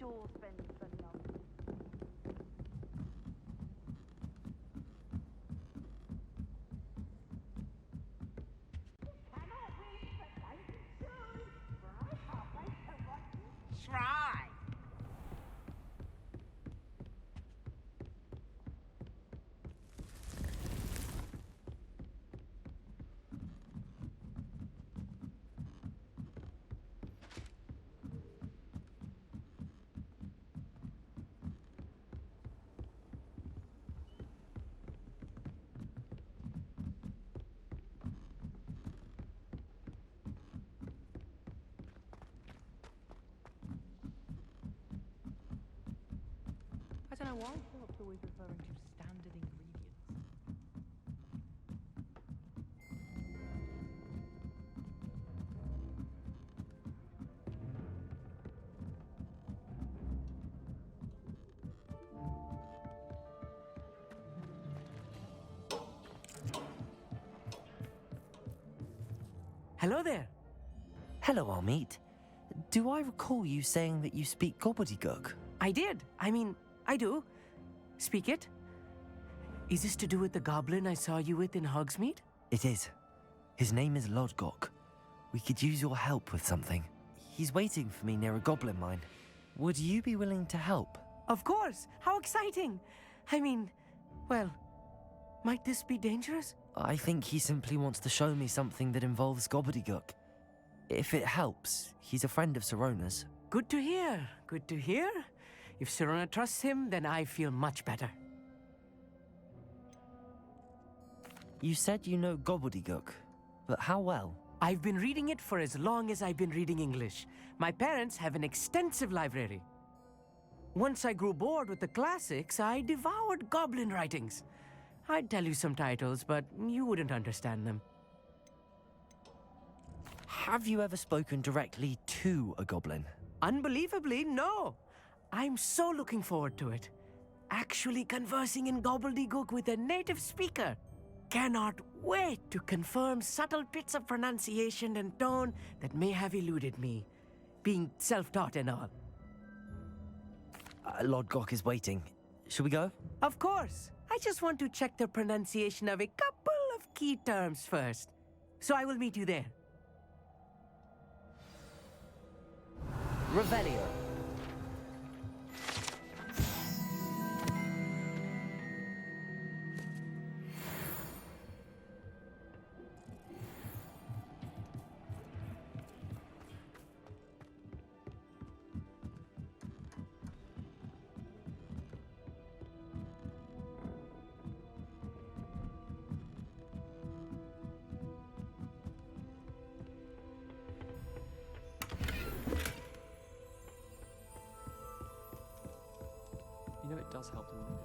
sure spend sunny on. Cannot wait for night and soon, for I can't wait to watch you try. I don't know why Philip's always referring to standard ingredients. Hello there. Hello, Hogsmeade. Do I recall you saying that you speak Gobbledegok? I did. I do. Speak it. Is this to do with the goblin I saw you with in Hogsmeade? It is. His name is Lodgok. We could use your help with something. He's waiting for me near a goblin mine. Would you be willing to help? Of course. How exciting. Well, might this be dangerous? I think he simply wants to show me something that involves Gobbledegok. If it helps, he's a friend of Sirona's. Good to hear. Good to hear. If Sirona trusts him, then I feel much better. You said you know Gobbledegok, but how well? I've been reading it for as long as I've been reading English. My parents have an extensive library. Once I grew bored with the classics, I devoured goblin writings. I'd tell you some titles, but you wouldn't understand them. Have you ever spoken directly to a goblin? Unbelievably, no. I'm so looking forward to it. Actually conversing in Gobbledegok with a native speaker. Cannot wait to confirm subtle bits of pronunciation and tone that may have eluded me, being self-taught and all. Lodgok is waiting. Shall we go? Of course. I just want to check the pronunciation of a couple of key terms first. So I will meet you there. Revelio. You know it does help to read it.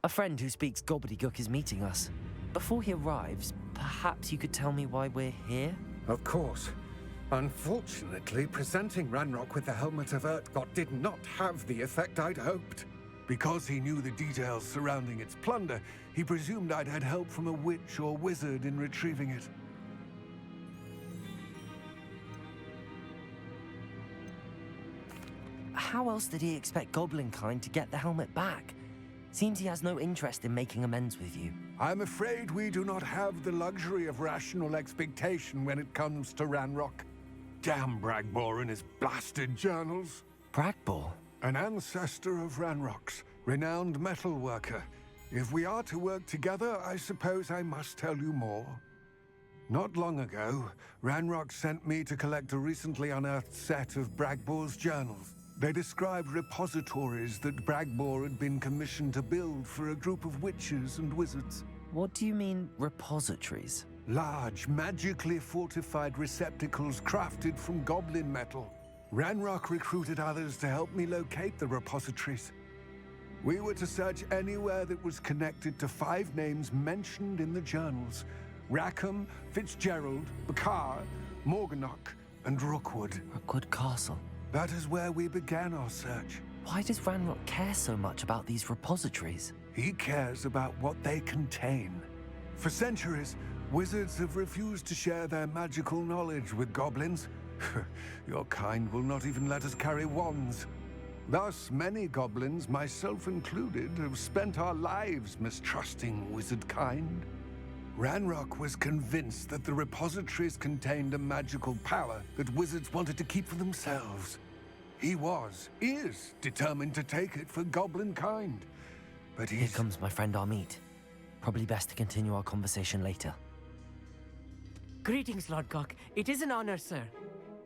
A friend who speaks Gobbledegok is meeting us. Before he arrives, perhaps you could tell me why we're here? Of course. Unfortunately, presenting Ranrock with the Helmet of Urtkot did not have the effect I'd hoped. Because he knew the details surrounding its plunder, he presumed I'd had help from a witch or wizard in retrieving it. How else did he expect Goblinkind to get the helmet back? Seems he has no interest in making amends with you. I'm afraid we do not have the luxury of rational expectation when it comes to Ranrock. Damn Bragbor and his blasted journals. Bragbor? An ancestor of Ranrock's, renowned metalworker. If we are to work together, I suppose I must tell you more. Not long ago, Ranrock sent me to collect a recently unearthed set of Bragbor's journals. They described repositories that Bragbor had been commissioned to build for a group of witches and wizards. What do you mean, repositories? Large, magically fortified receptacles crafted from goblin metal. Ranrock recruited others to help me locate the repositories. We were to search anywhere that was connected to 5 names mentioned in the journals: Rackham, Fitzgerald, Bakar, Morganach, and Rookwood. Rookwood Castle. That is where we began our search. Why does Ranrock care so much about these repositories? He cares about what they contain. For centuries, wizards have refused to share their magical knowledge with goblins. Your kind will not even let us carry wands. Thus, many goblins, myself included, have spent our lives mistrusting wizard kind. Ranrock was convinced that the repositories contained a magical power that wizards wanted to keep for themselves. He is determined to take it for goblin kind. But Here comes my friend Amit. Probably best to continue our conversation later. Greetings, Lord Gok. It is an honor, sir.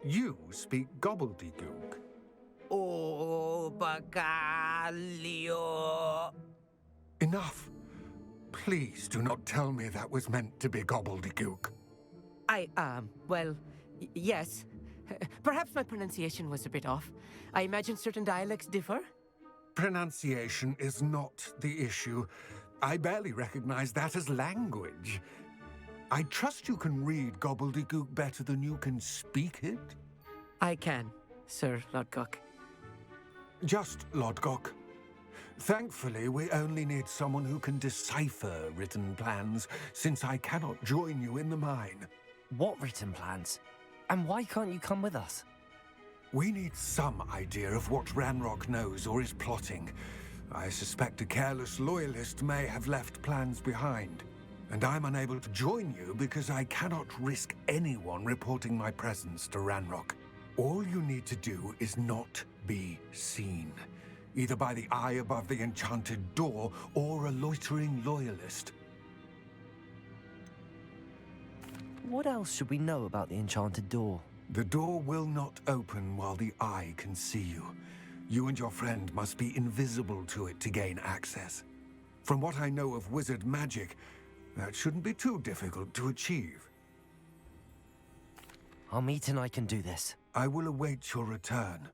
You speak Gobbledegok. Oh, Bacalio. Enough. Please do not tell me that was meant to be Gobbledegok. Well, yes. Perhaps my pronunciation was a bit off. I imagine certain dialects differ. Pronunciation is not the issue. I barely recognize that as language. I trust you can read Gobbledegok better than you can speak it? I can, Sir Lord Gok. Just Lord Gok. Thankfully, we only need someone who can decipher written plans, since I cannot join you in the mine. What written plans? And why can't you come with us? We need some idea of what Ranrock knows or is plotting. I suspect a careless loyalist may have left plans behind. And I'm unable to join you because I cannot risk anyone reporting my presence to Ranrock. All you need to do is not be seen, either by the eye above the enchanted door or a loitering loyalist. What else should we know about the enchanted door? The door will not open while the eye can see you. You and your friend must be invisible to it to gain access. From what I know of wizard magic, that shouldn't be too difficult to achieve. Amit and I can do this. I will await your return.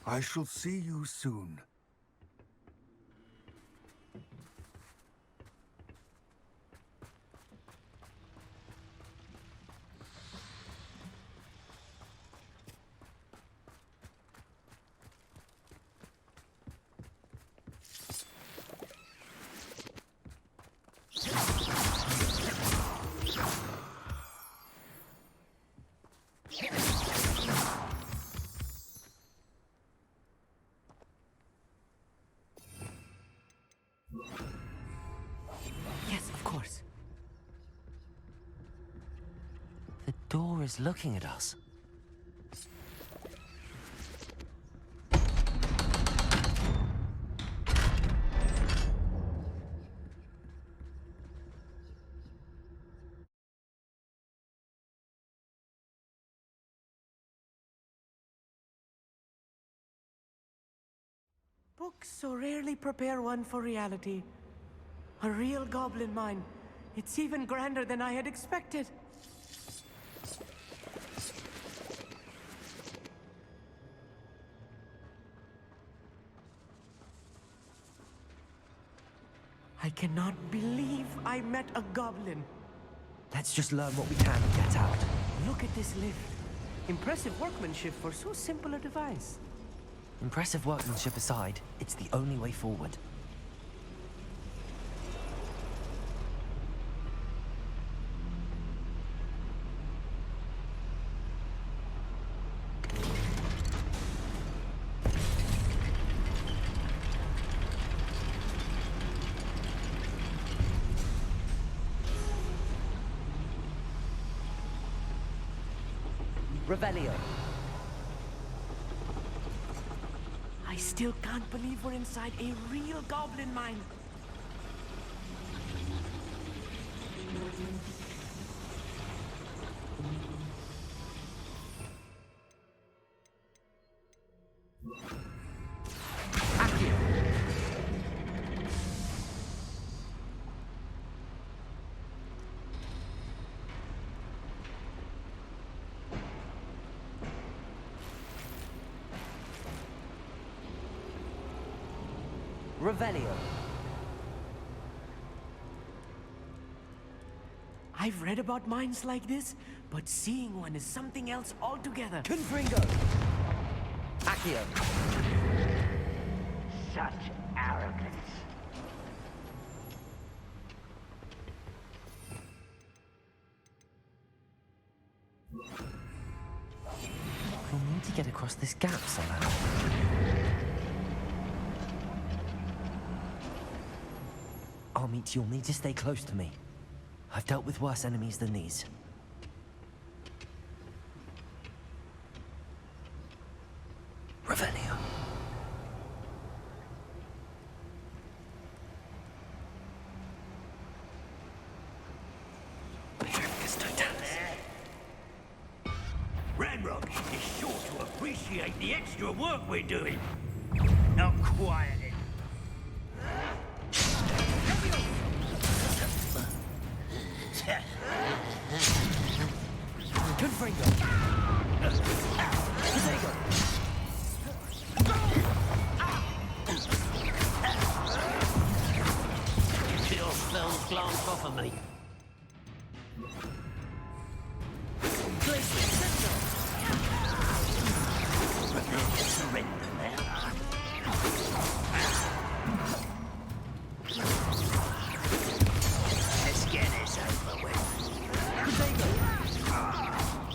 I shall see you soon. Yes, of course. The door is looking at us. Books so rarely prepare one for reality. A real goblin mine. It's even grander than I had expected. cannot believe I met a goblin. Let's just learn what we can and get out. Look at this lift. Impressive workmanship for so simple a device. Impressive workmanship aside, it's the only way forward. Revelio. I still can't believe we're inside a real goblin mine. Accio. Revelio. I've read about mines like this, but seeing one is something else altogether. Confringo. Accio. Such arrogance. We'll need to get across this gap somehow. Armit, you'll need to stay close to me. I've dealt with worse enemies than these. Revelio. Ranrock is sure to appreciate the extra work we're doing. Not quiet. Confringo. Diagon. Your spells glanced off of me. Surrender now. Let's get this over with.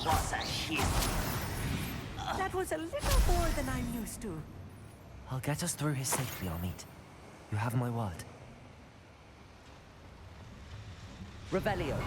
What's a shit? That was a little more than I'm used to. I'll get us through here safely, Armit. You have my word. Revelio.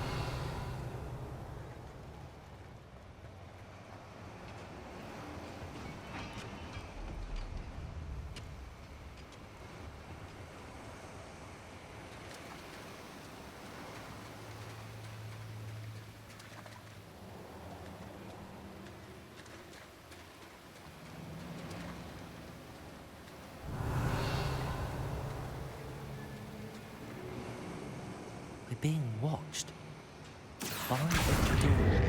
We're being watched. By the door.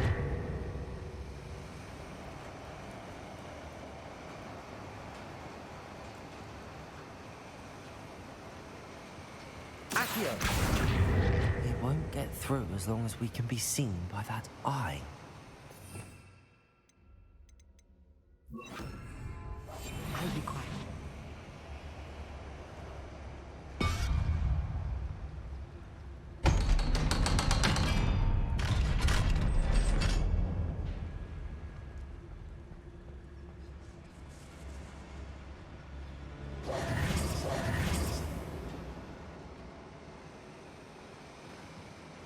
Accio! We won't get through as long as we can be seen by that eye. I'll be quiet.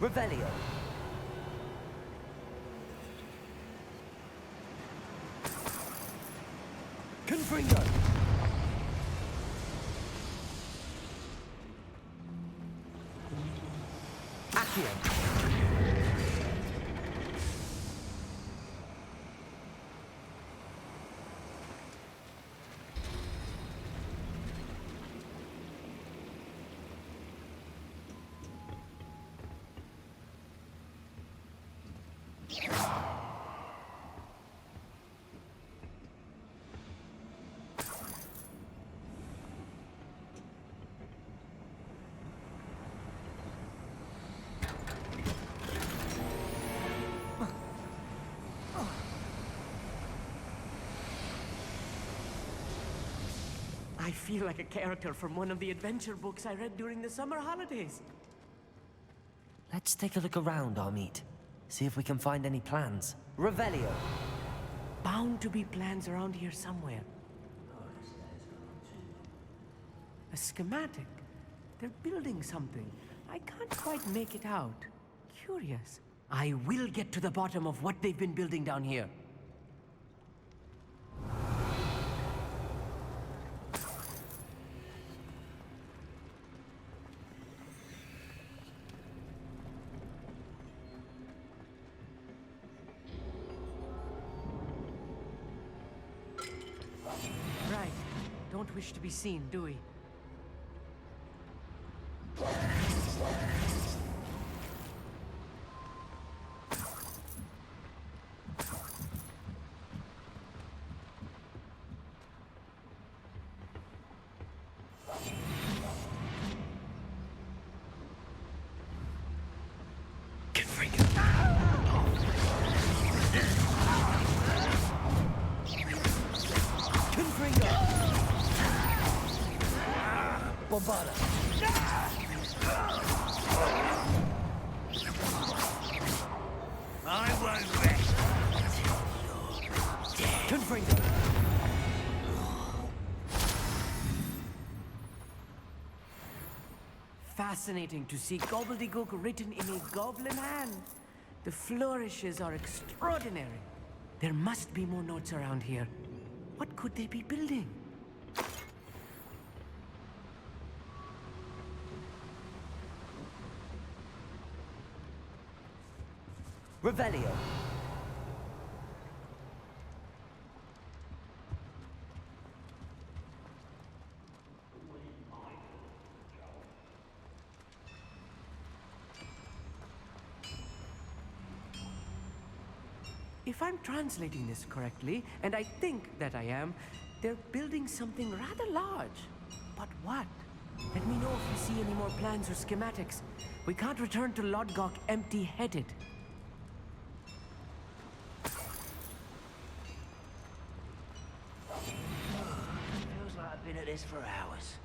Revelio. Confringo. Accio. feel like a character from one of the adventure books I read during the summer holidays. Let's take a look around, Hogsmeade. See if we can find any plans. Revelio! Bound to be plans around here somewhere. A schematic. They're building something. I can't quite make it out. Curious. I will get to the bottom of what they've been building down here. Right. Don't wish to be seen, do we? I won't rest until you're dead. Fascinating to see Gobbledegok written in a goblin hand. The flourishes are extraordinary. There must be more notes around here. What could they be building? Revelio! If I'm translating this correctly, and I think that I am, they're building something rather large. But what? Let me know if you see any more plans or schematics. We can't return to Lodgok empty-headed. Feels like I've been at this for hours.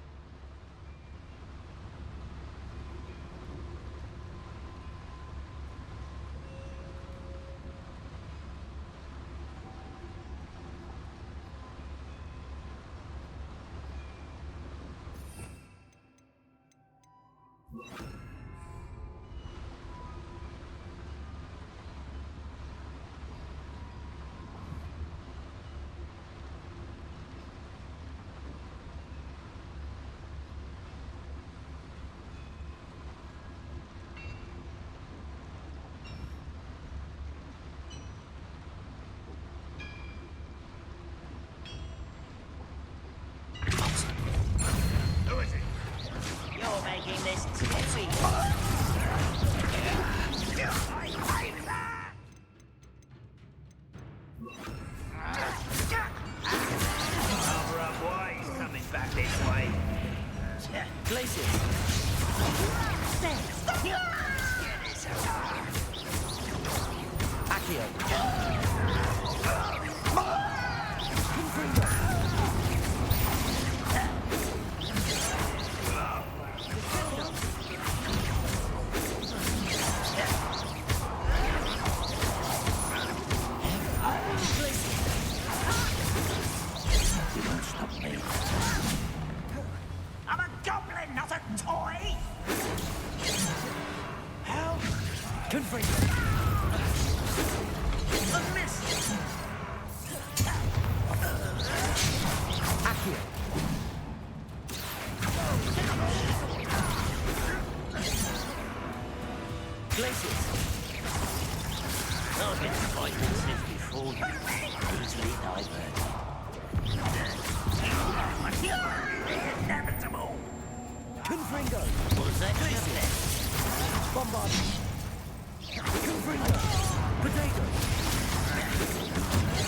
You're making this tipsy. Cover up, why? He's coming back this way. Glacier! Accio! I'm a goblin, not a toy! Help! Confringo! A miss! Accio! Glaciers! I've been fighting since before you. Easily diverted. Inevitable! Confringo! Was that glacier? Bombard! Confringo! Potato!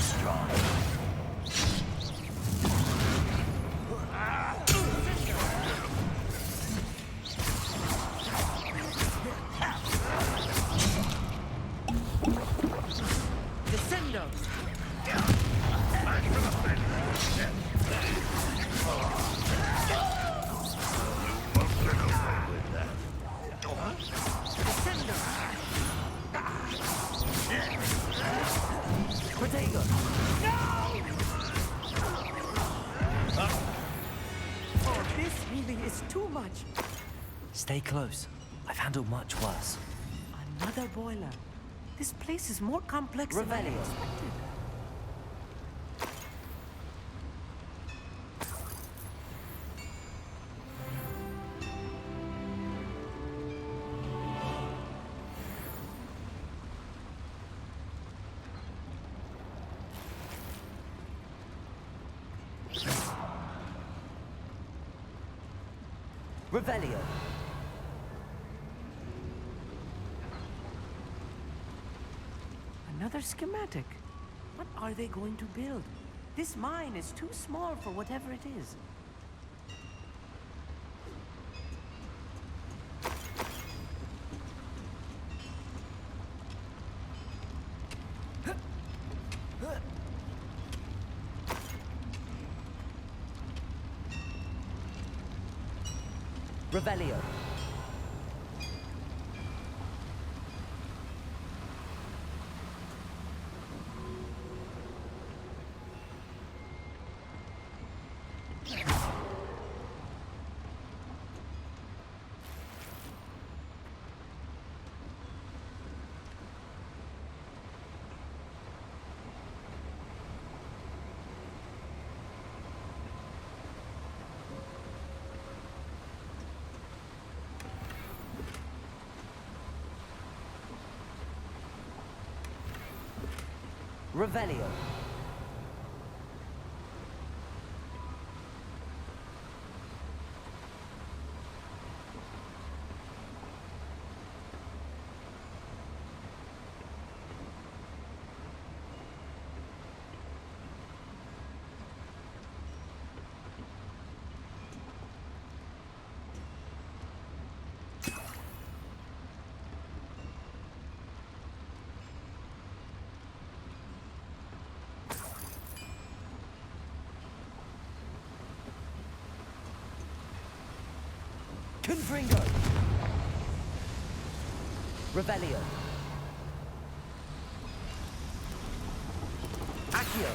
Strong. Descendo! Diagon! Oh, this really is too much. Stay close. I've handled much worse. Another boiler. This place is more complex than I Revelio. expected. Revelio. Another schematic. What are they going to build? This mine is too small for whatever it is. Revelio. Revelio. Confringo. Revelio. Accio.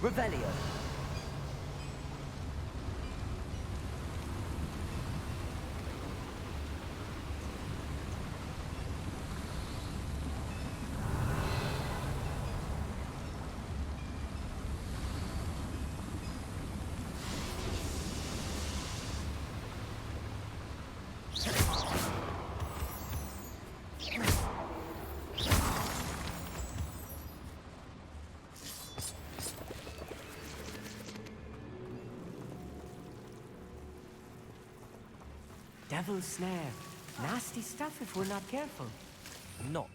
Revelio. Devil's snare. Nasty stuff if we're not careful. Not.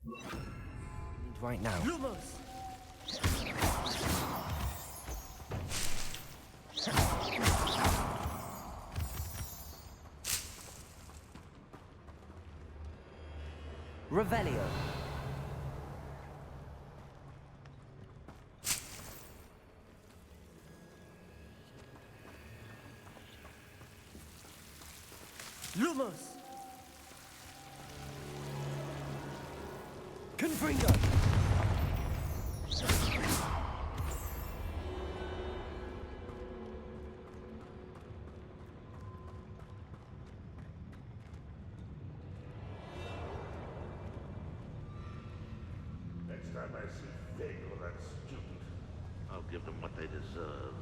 Need right now. Lumos! Revelio. Lumos! Confringo. Next time I see Fig or that student, I'll give them what they deserve.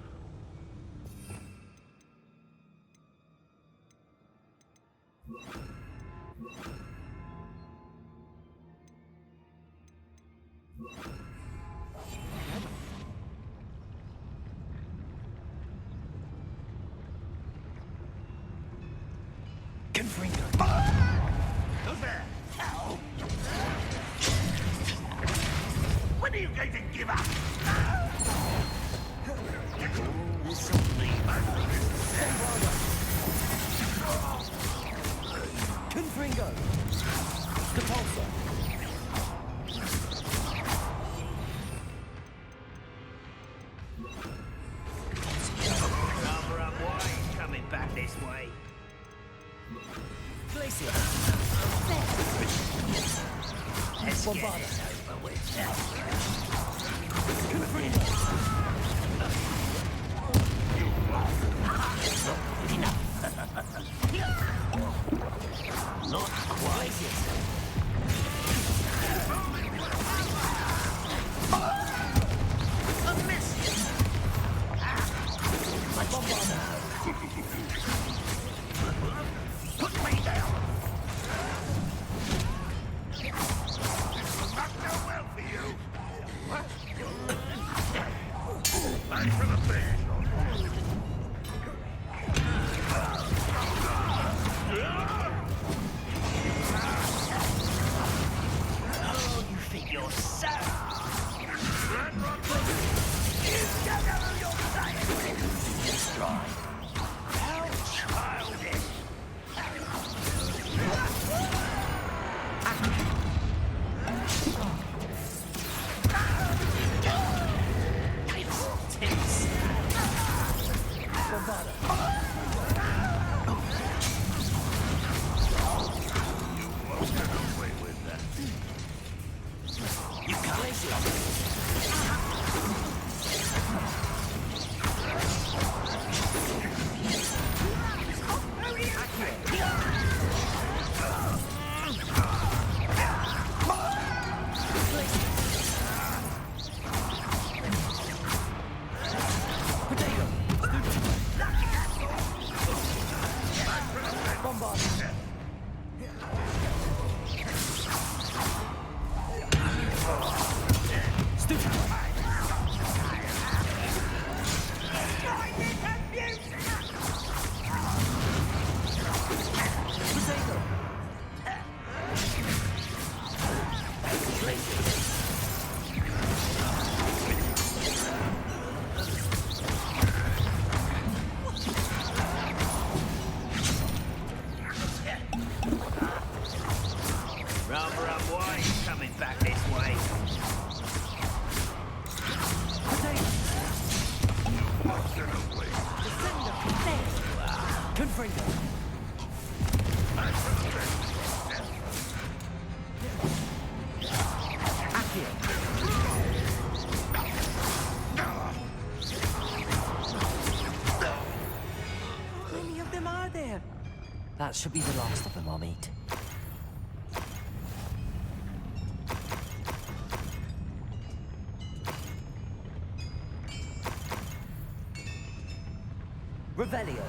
Confringo. Who's there? Hell! When are you going to give up? Confringo. Capulso. Not quite. Put me down. Not go well for you. Back for the bed. Oh, you think you're so? You don't know who you're playing with. Just try. How childish. That should be the last of them I'll meet. Revelio.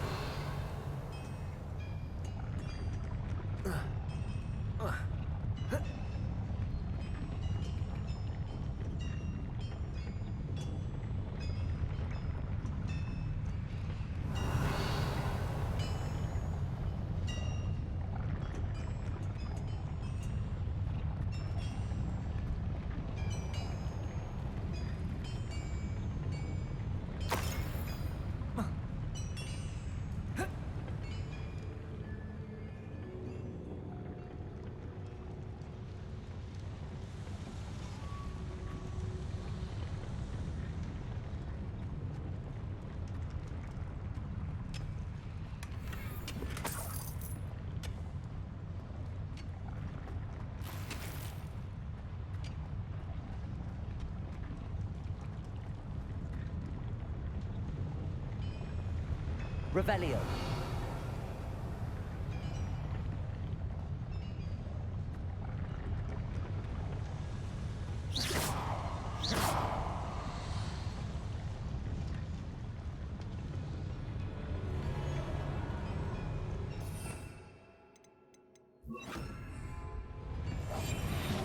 Revelio.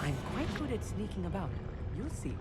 I'm quite good at sneaking about. You'll see.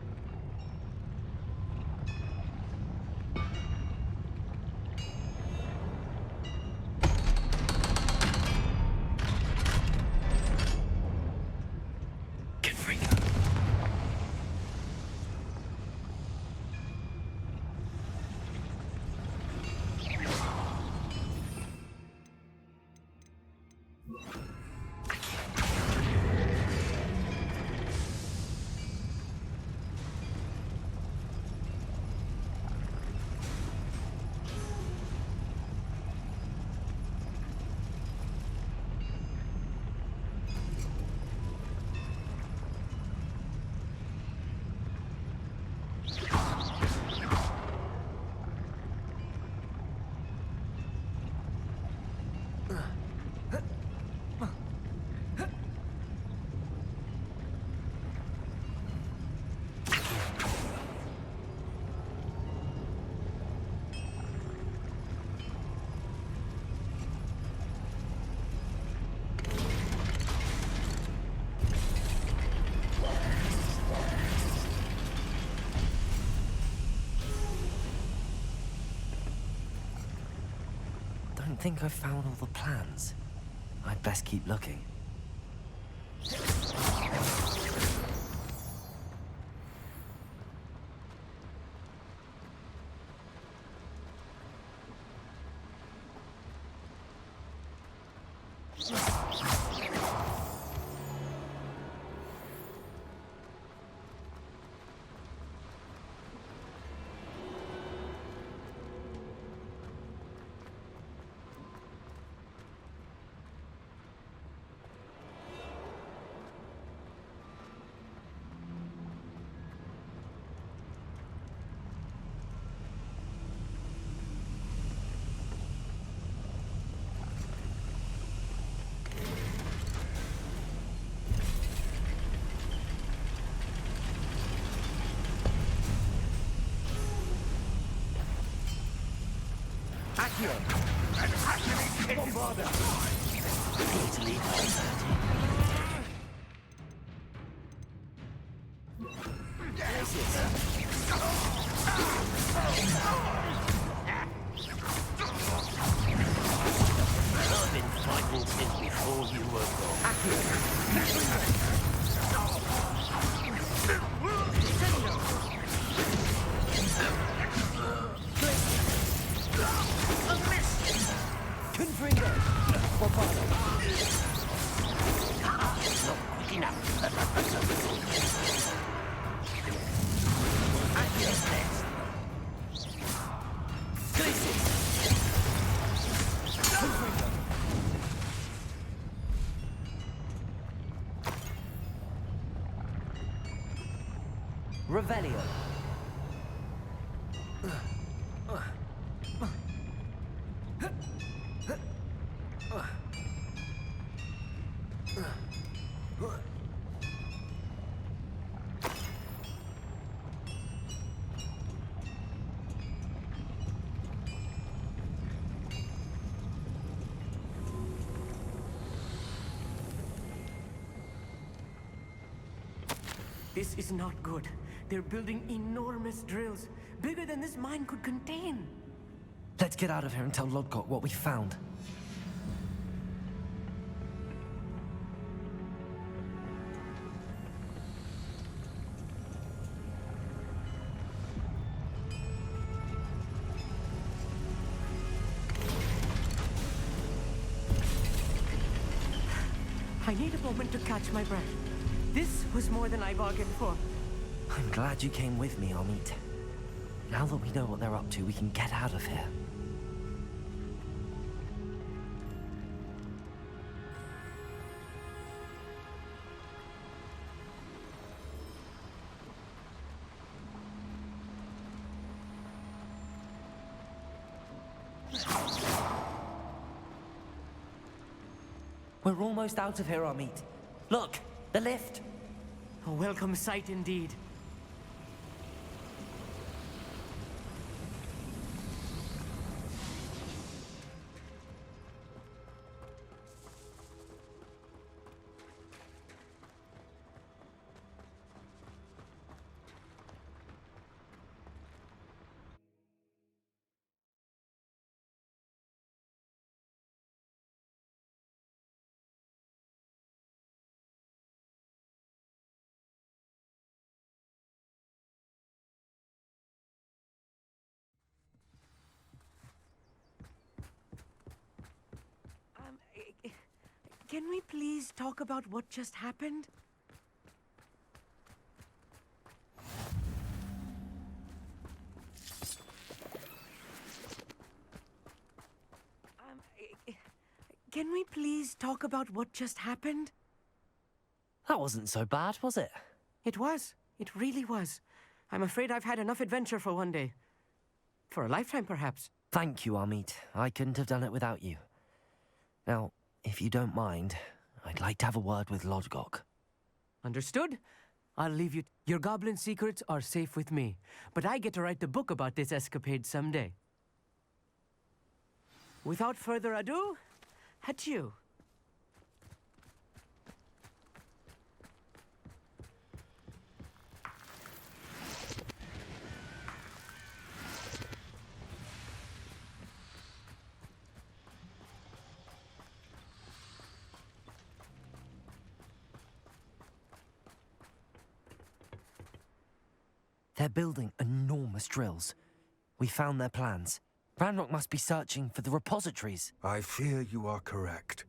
don't think I've found all the plans. I'd best keep looking. I've been fighting since before you were born. Not quick enough. Revelio. This is not good. They're building enormous drills, bigger than this mine could contain. Let's get out of here and tell Lodgok what we found. I need a moment to catch my breath. This was more than I bargained for. I'm glad you came with me, Amit. Now that we know what they're up to, we can get out of here. We're almost out of here, Amit. Look, the lift. A welcome sight indeed. Can we please talk about what just happened? Can we please talk about what just happened? That wasn't so bad, was it? It was. It really was. I'm afraid I've had enough adventure for one day. For a lifetime, perhaps. Thank you, Amit. I couldn't have done it without you. Now, if you don't mind, I'd like to have a word with Lodgok. Understood? I'll leave you. Your goblin secrets are safe with me, but I get to write the book about this escapade someday. Without further ado, adieu. They're building enormous drills. We found their plans. Ranrock must be searching for the repositories. I fear you are correct.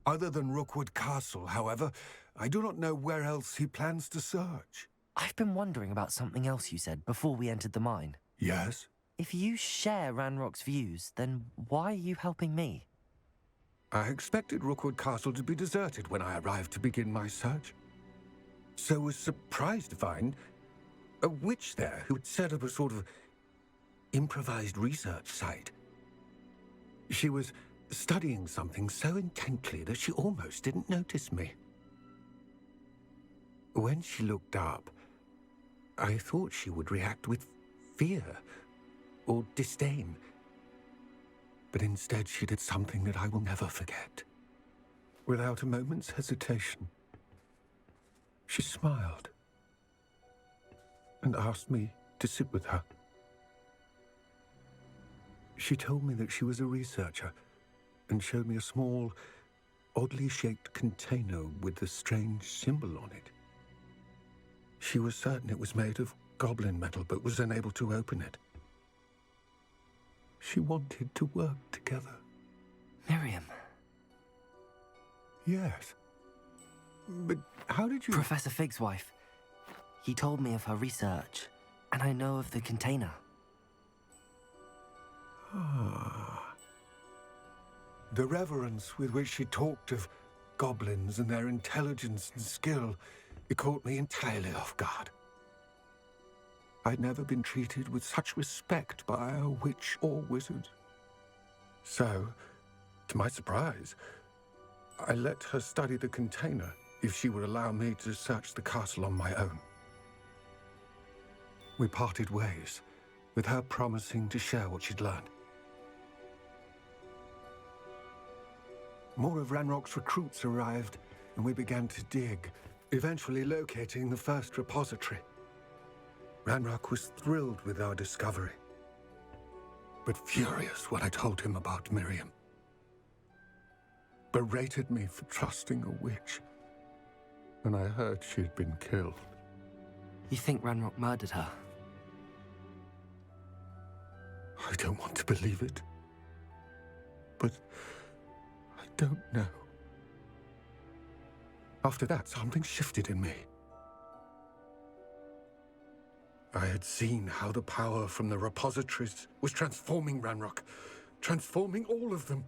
Other than Rookwood Castle, however, I do not know where else he plans to search. I've been wondering about something else you said before we entered the mine. Yes? If you share Ranrock's views, then why are you helping me? I expected Rookwood Castle to be deserted when I arrived to begin my search. So was surprised to find a witch there who had set up a sort of improvised research site. She was studying something so intently that she almost didn't notice me. When she looked up, I thought she would react with fear or disdain. But instead she did something that I will never forget. Without a moment's hesitation, she smiled and asked me to sit with her. She told me that she was a researcher and showed me a small, oddly shaped container with a strange symbol on it. She was certain it was made of goblin metal, but was unable to open it. She wanted to work together. Miriam. Yes. But how did you... Professor Fig's wife. He told me of her research, and I know of the container. Ah. The reverence with which she talked of goblins and their intelligence and skill, it caught me entirely off guard. I'd never been treated with such respect by a witch or wizard. So, to my surprise, I let her study the container if she would allow me to search the castle on my own. We parted ways, with her promising to share what she'd learned. More of Ranrock's recruits arrived, and we began to dig, eventually locating the first repository. Ranrock was thrilled with our discovery, but furious when I told him about Miriam. Berated me for trusting a witch, and I heard she'd been killed. You think Ranrock murdered her? I don't want to believe it, but I don't know. After that, something shifted in me. I had seen how the power from the repositories was transforming Ranrock, transforming all of them.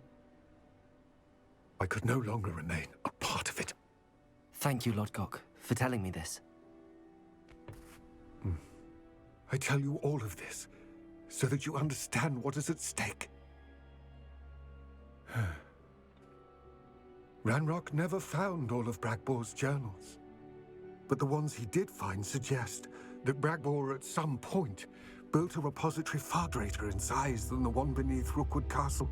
I could no longer remain a part of it. Thank you, Lodgok, for telling me this. I tell you all of this so that you understand what is at stake. Ranrock never found all of Bragbor's journals, but the ones he did find suggest that Bragbor at some point built a repository far greater in size than the one beneath Rookwood Castle.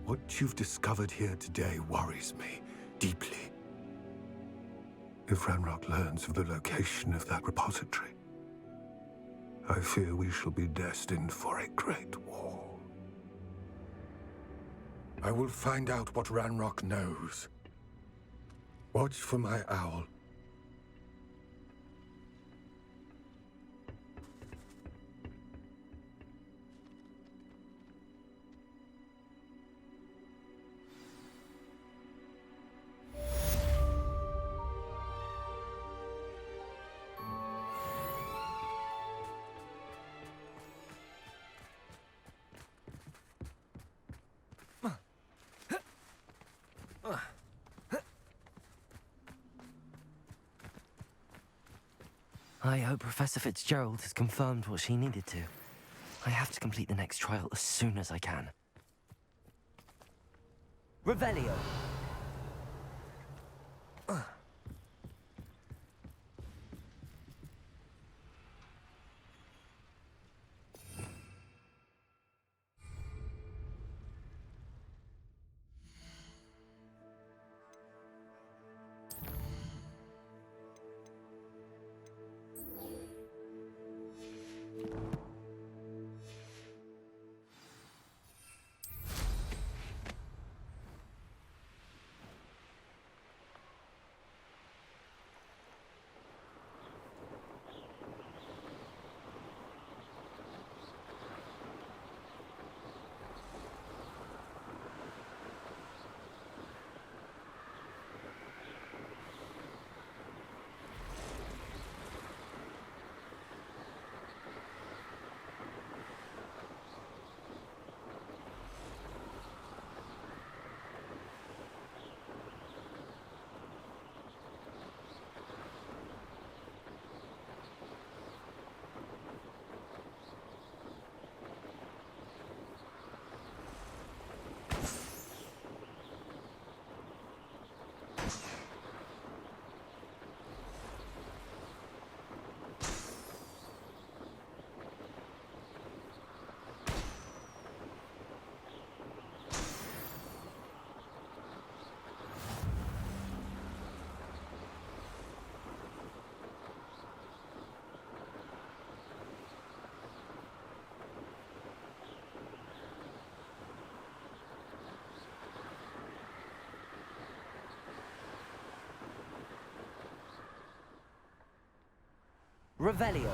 What you've discovered here today worries me deeply. If Ranrock learns of the location of that repository, I fear we shall be destined for a great war. I will find out what Ranrock knows. Watch for my owl. I hope Professor Fitzgerald has confirmed what she needed to. I have to complete the next trial as soon as I can. Revelio! Revelio.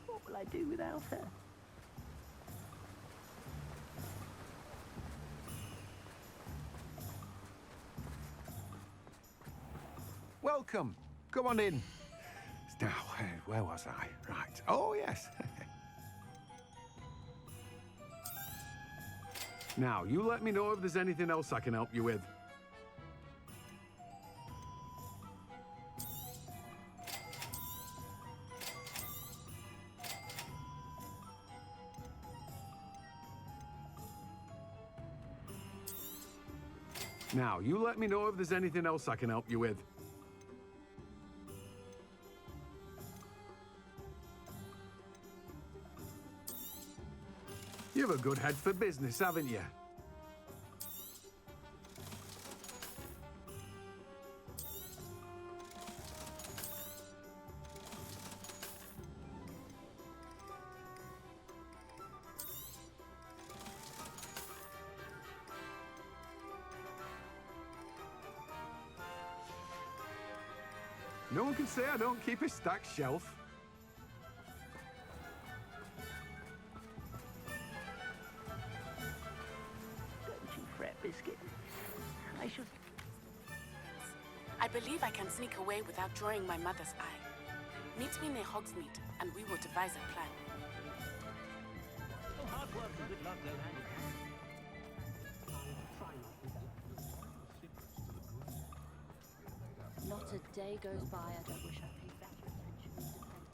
What will I do without her? Welcome. Come on in. Now, where was I? Right. Oh, yes. Now, you let me know if there's anything else I can help you with. Now, you let me know if there's anything else I can help you with. You have a good head for business, haven't you? No one can say I don't keep a stacked shelf. Don't you fret, Biscuit. I should... I believe I can sneak away without drawing my mother's eye. Meet me near Hogsmeade, and we will devise a plan. Hard work and good luck go hand in hand. Not a day goes by I don't wish I paid better attention to defending.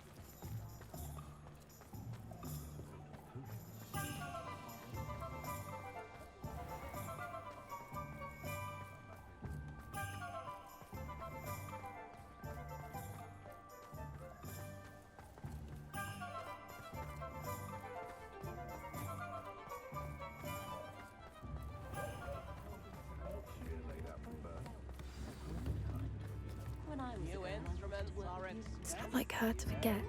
It's not like her to forget.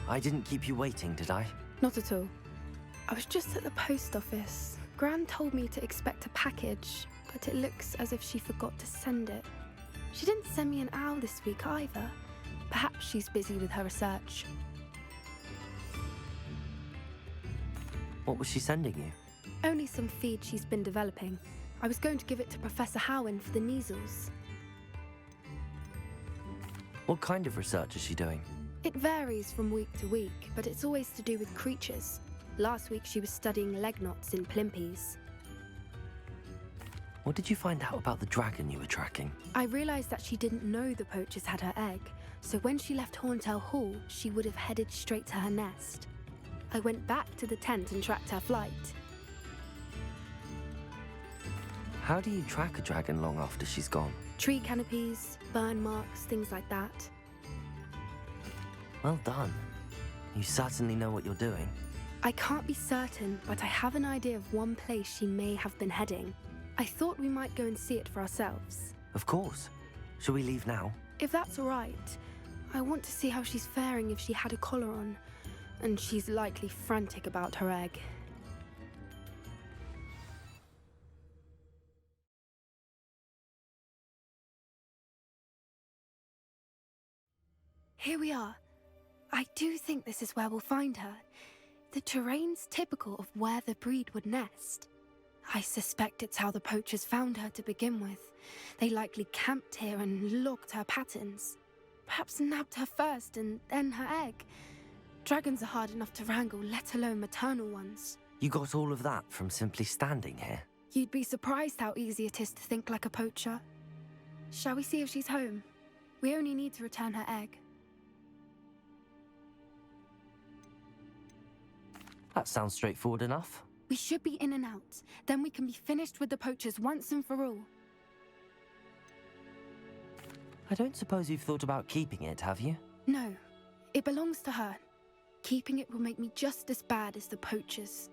I didn't keep you waiting, did I? Not at all. I was just at the post office. Gran told me to expect a package, but it looks as if she forgot to send it. She didn't send me an owl this week either. Perhaps she's busy with her research. What was she sending you? Only some feed she's been developing. I was going to give it to Professor Howen for the measles. What kind of research is she doing? It varies from week to week, but it's always to do with creatures. Last week she was studying leg knots in plimpies. What did you find out about the dragon you were tracking? I realised that she didn't know the poachers had her egg, so when she left Horntail Hall, she would have headed straight to her nest. I went back to the tent and tracked her flight. How do you track a dragon long after she's gone? Tree canopies, burn marks, things like that. Well done. You certainly know what you're doing. I can't be certain, but I have an idea of one place she may have been heading. I thought we might go and see it for ourselves. Of course. Shall we leave now? If that's all right. I want to see how she's faring if she had a collar on. And she's likely frantic about her egg. Here we are. I do think this is where we'll find her. The terrain's typical of where the breed would nest. I suspect it's how the poachers found her to begin with. They likely camped here and logged her patterns. Perhaps nabbed her first and then her egg. Dragons are hard enough to wrangle, let alone maternal ones. You got all of that from simply standing here? You'd be surprised how easy it is to think like a poacher. Shall we see if she's home? We only need to return her egg. That sounds straightforward enough. We should be in and out. Then we can be finished with the poachers once and for all. I don't suppose you've thought about keeping it, have you? No. It belongs to her. Keeping it will make me just as bad as the poachers.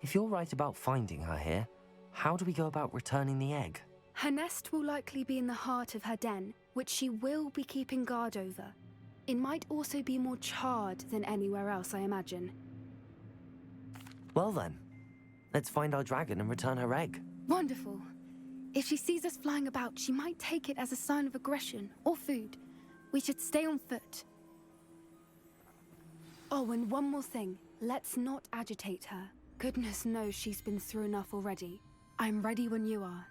If you're right about finding her here, how do we go about returning the egg? Her nest will likely be in the heart of her den, which she will be keeping guard over. It might also be more charred than anywhere else, I imagine. Well then, let's find our dragon and return her egg. Wonderful. If she sees us flying about, she might take it as a sign of aggression or food. We should stay on foot. Oh, and one more thing. Let's not agitate her. Goodness knows she's been through enough already. I'm ready when you are.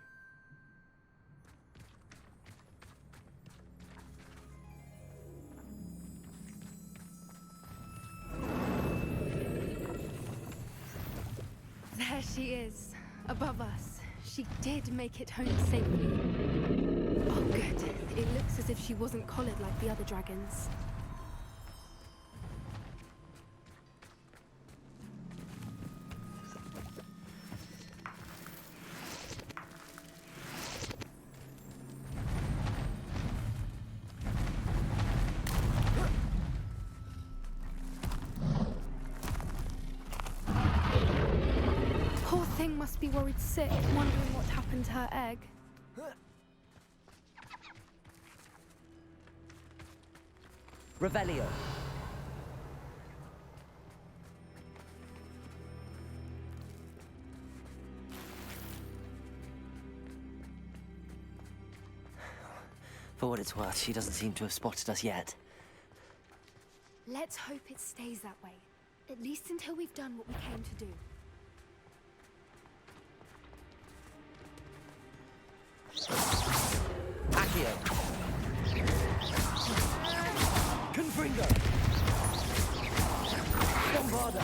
There she is, above us. She did make it home safely. Oh, good. It looks as if she wasn't collared like the other dragons. Poor thing must be worried sick, wondering what happened to her egg. Revelio. For what it's worth, she doesn't seem to have spotted us yet. Let's hope it stays that way. At least until we've done what we came to do. Accio! Confringo! Bombarda!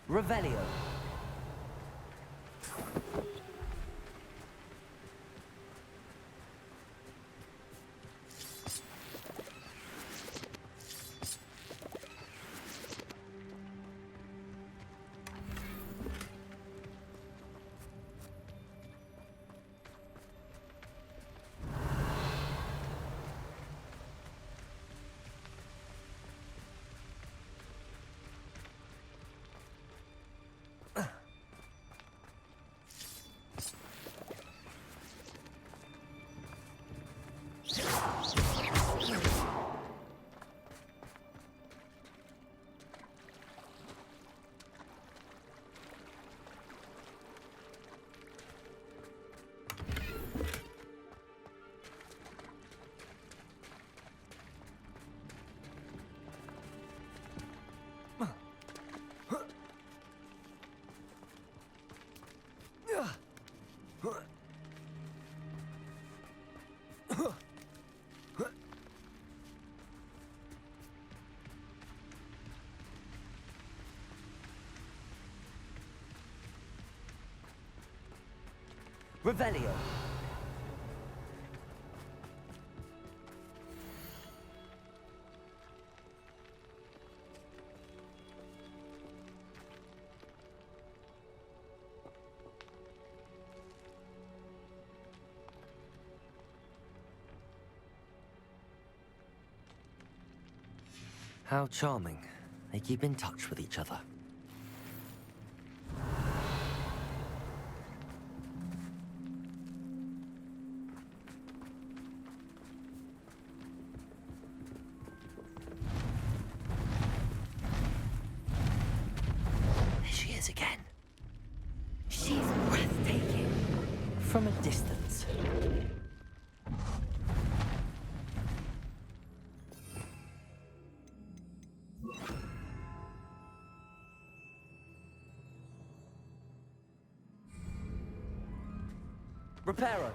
Revelio! Revelio. How charming. They keep in touch with each other. There she is again. She's breathtaking. From a distance. Reparo.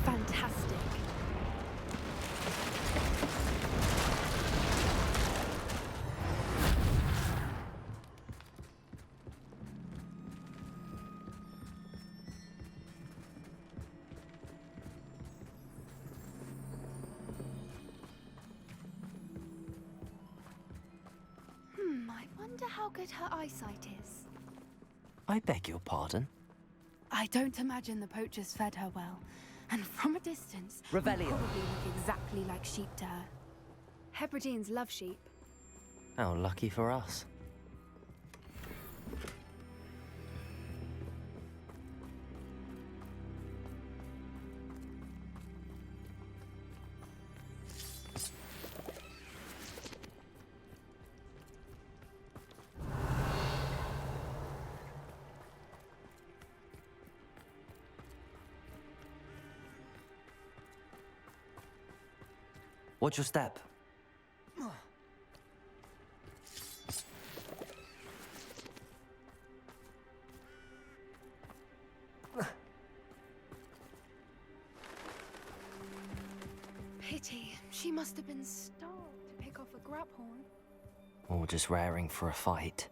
Fantastic. I wonder how good her eyesight is. I beg your pardon? I don't imagine the poachers fed her well. And from a distance, Revelio. we probably look exactly like sheep to her. Hebrideans love sheep. How lucky for us. Watch your step. Pity. She must have been starved to pick off a graphorn. Or just raring for a fight.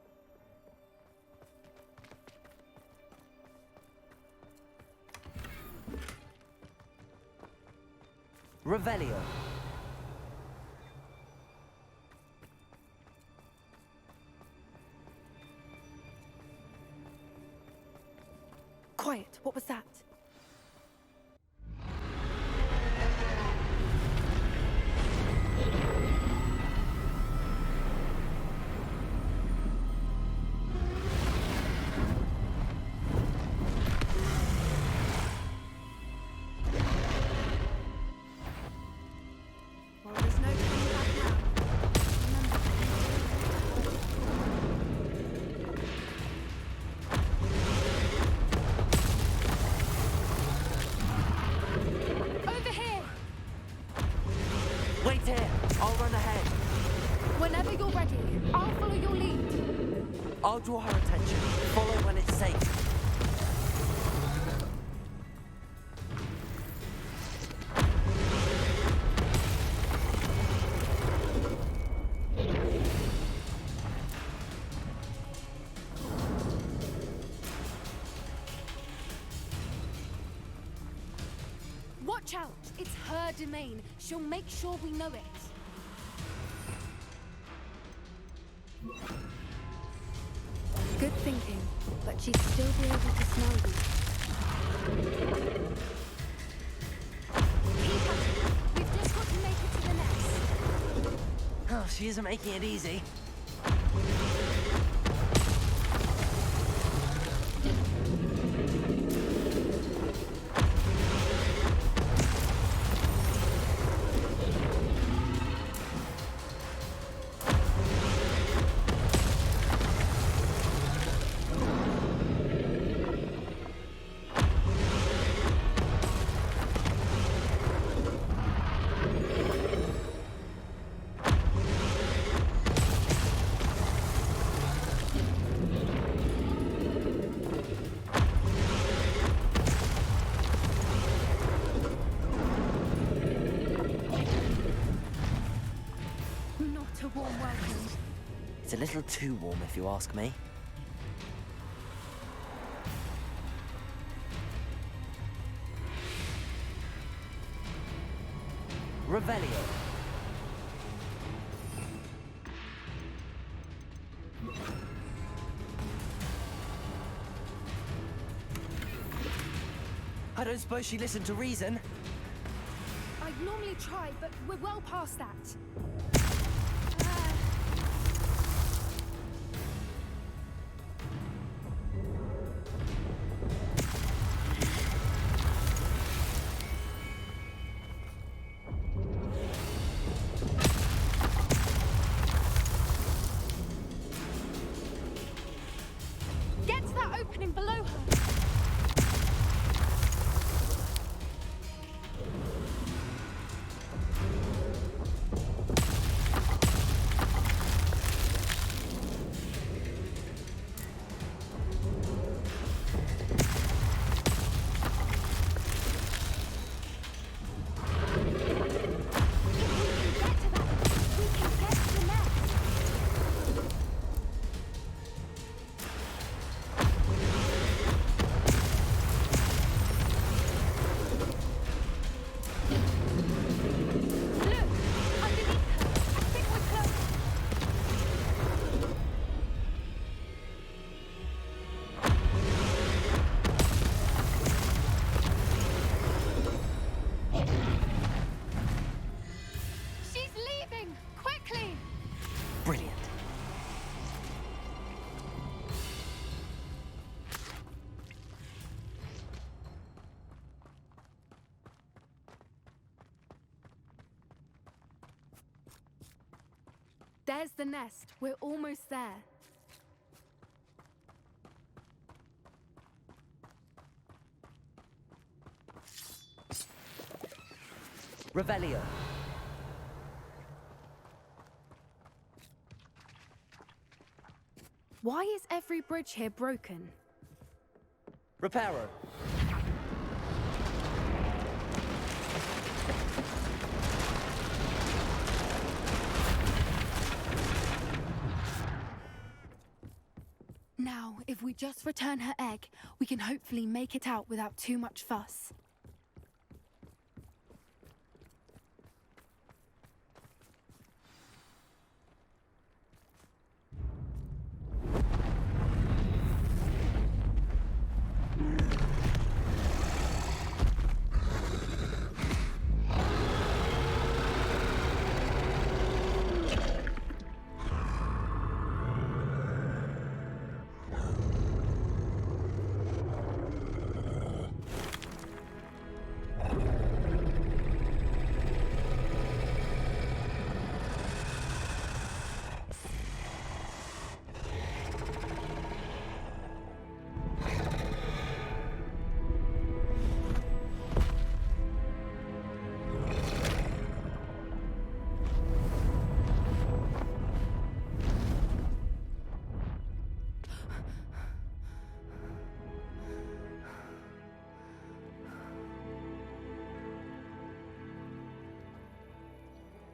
Revelio. Quiet. What was that? Well, there's no turning back now. Over here! Wait here. I'll run ahead. Whenever you're ready, I'll follow your lead. I'll draw her attention. Follow when it's safe. Watch out! It's her domain. She'll make sure we know it. Good thinking, but she'd still be able to smell you. Keep at it. We've just got to make it to the nest. Oh, she isn't making it easy. Not a warm welcome. It's a little too warm, if you ask me. Revelio. I don't suppose she listened to reason. I'd normally try, but we're well past that. Get to that opening below her. Brilliant. There's the nest. We're almost there. Revelio. Why is every bridge here broken? Reparo. Now, if we just return her egg, we can hopefully make it out without too much fuss.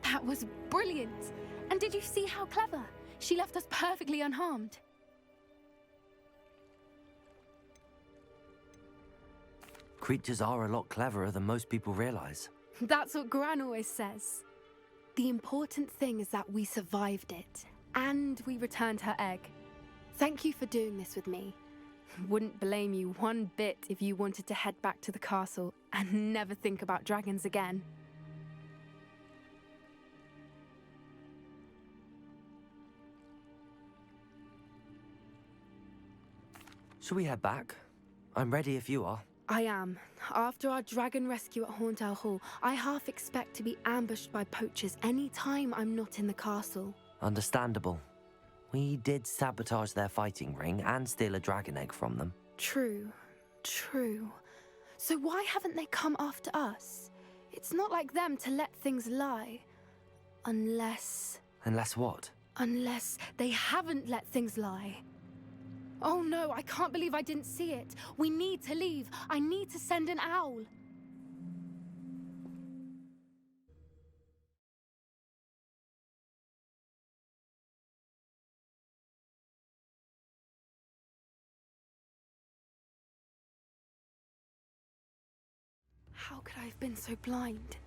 That was brilliant! And did you see how clever? She left us perfectly unharmed. Creatures are a lot cleverer than most people realize. That's what Gran always says. The important thing is that we survived it, and we returned her egg. Thank you for doing this with me. Wouldn't blame you one bit if you wanted to head back to the castle and never think about dragons again. Shall we head back? I'm ready if you are. I am. After our dragon rescue at Hauntow Hall, I half expect to be ambushed by poachers any time I'm not in the castle. Understandable. We did sabotage their fighting ring and steal a dragon egg from them. True. True. So why haven't they come after us? It's not like them to let things lie. Unless... Unless what? Unless they haven't let things lie. Oh no, I can't believe I didn't see it. We need to leave. I need to send an owl. How could I have been so blind?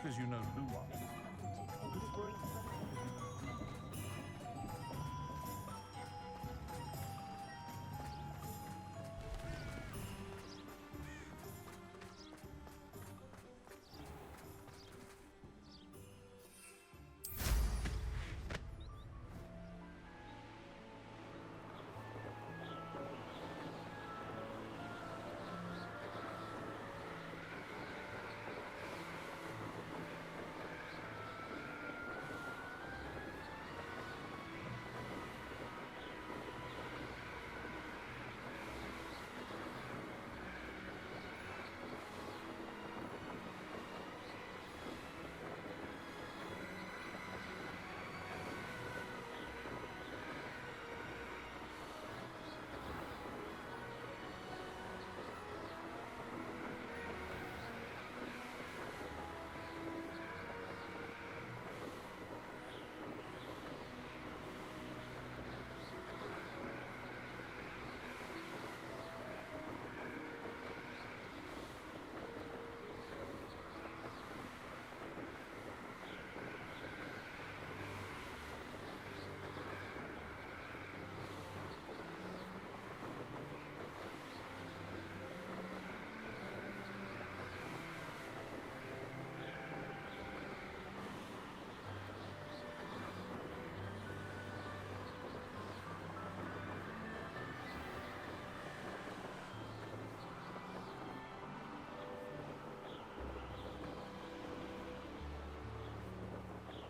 because you know who I am.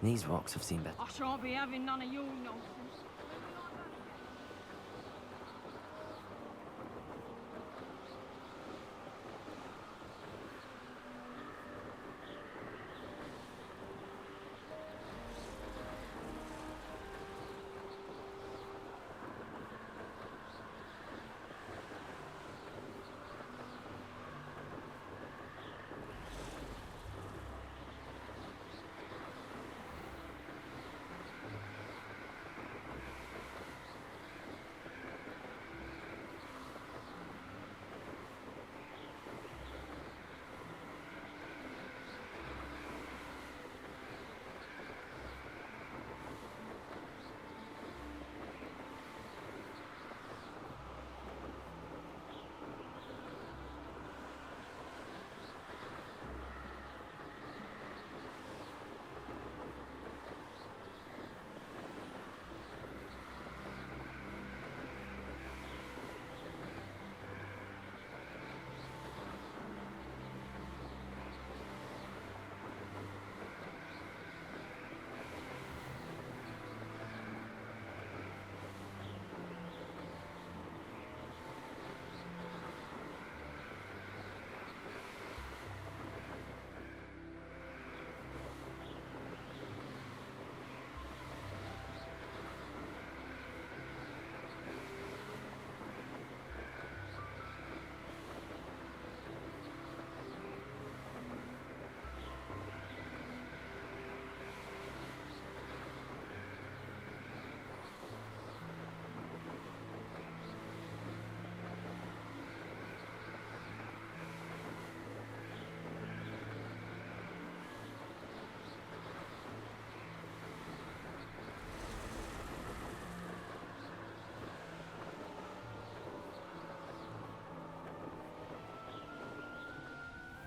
These rocks have seen better. I shan't be having none of your nonsense.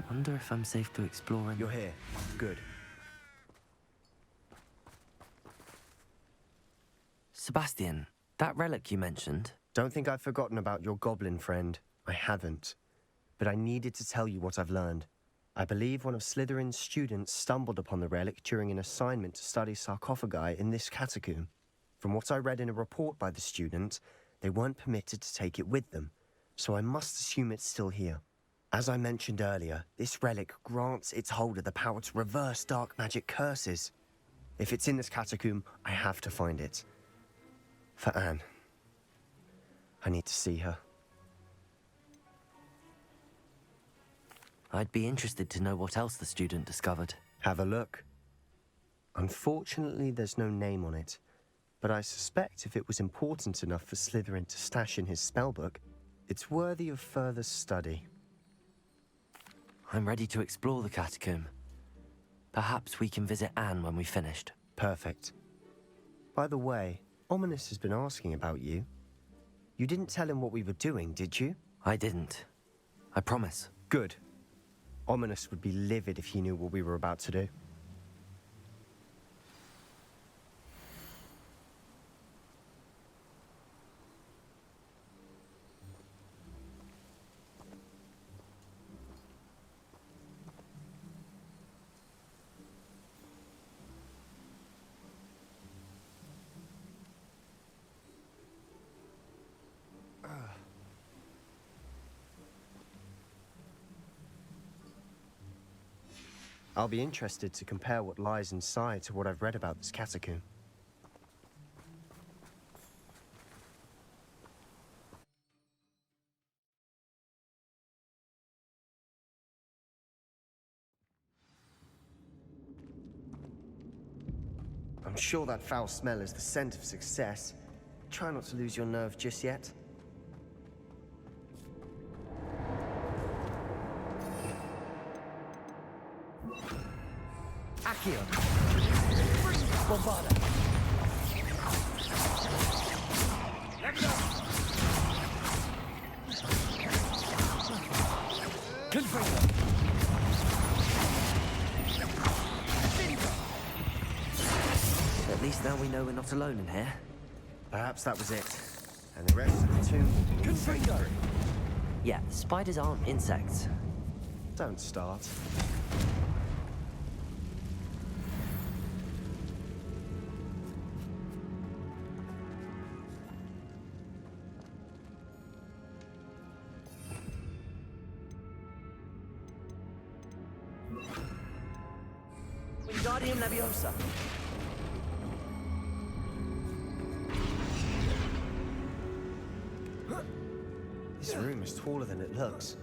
I wonder if I'm safe to explore in... You're here. Good. Sebastian, that relic you mentioned... Don't think I've forgotten about your goblin friend. I haven't. But I needed to tell you what I've learned. I believe one of Slytherin's students stumbled upon the relic during an assignment to study sarcophagi in this catacomb. From what I read in a report by the student, they weren't permitted to take it with them, so I must assume it's still here. As I mentioned earlier, this relic grants its holder the power to reverse dark magic curses. If it's in this catacomb, I have to find it. For Anne. I need to see her. I'd be interested to know what else the student discovered. Have a look. Unfortunately, there's no name on it, but I suspect if it was important enough for Slytherin to stash in his spellbook, it's worthy of further study. I'm ready to explore the catacomb. Perhaps we can visit Anne when we've finished. Perfect. By the way, Ominous has been asking about you. You didn't tell him what we were doing, did you? I didn't. I promise. Good. Ominous would be livid if he knew what we were about to do. I'll be interested to compare what lies inside to what I've read about this catacomb. I'm sure that foul smell is the scent of success. Try not to lose your nerve just yet. Accio. Bombarda. Let's go! Confringo. At least now we know we're not alone in here. Perhaps that was it. And the rest of the tomb... Confringo. Yeah, spiders aren't insects. Don't start. Wingardium Leviosa. This room is taller than it looks.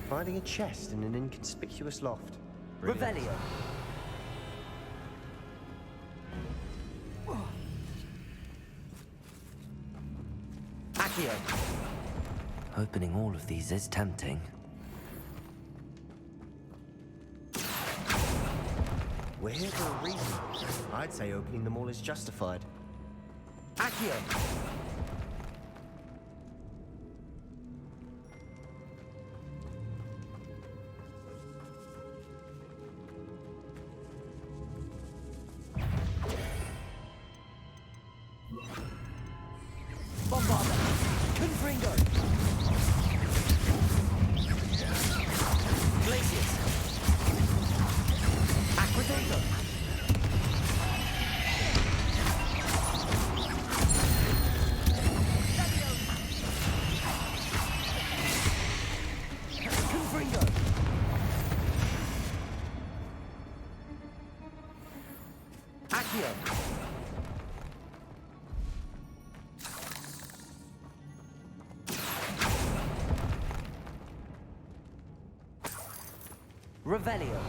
Finding a chest in an inconspicuous loft. Brilliant. Revelio. Accio. Opening all of these is tempting. We're here for a reason. I'd say opening them all is justified. Accio. Bombarda. Confringo. Glacius. Aqueducto. Confringo. Accio. Revelio.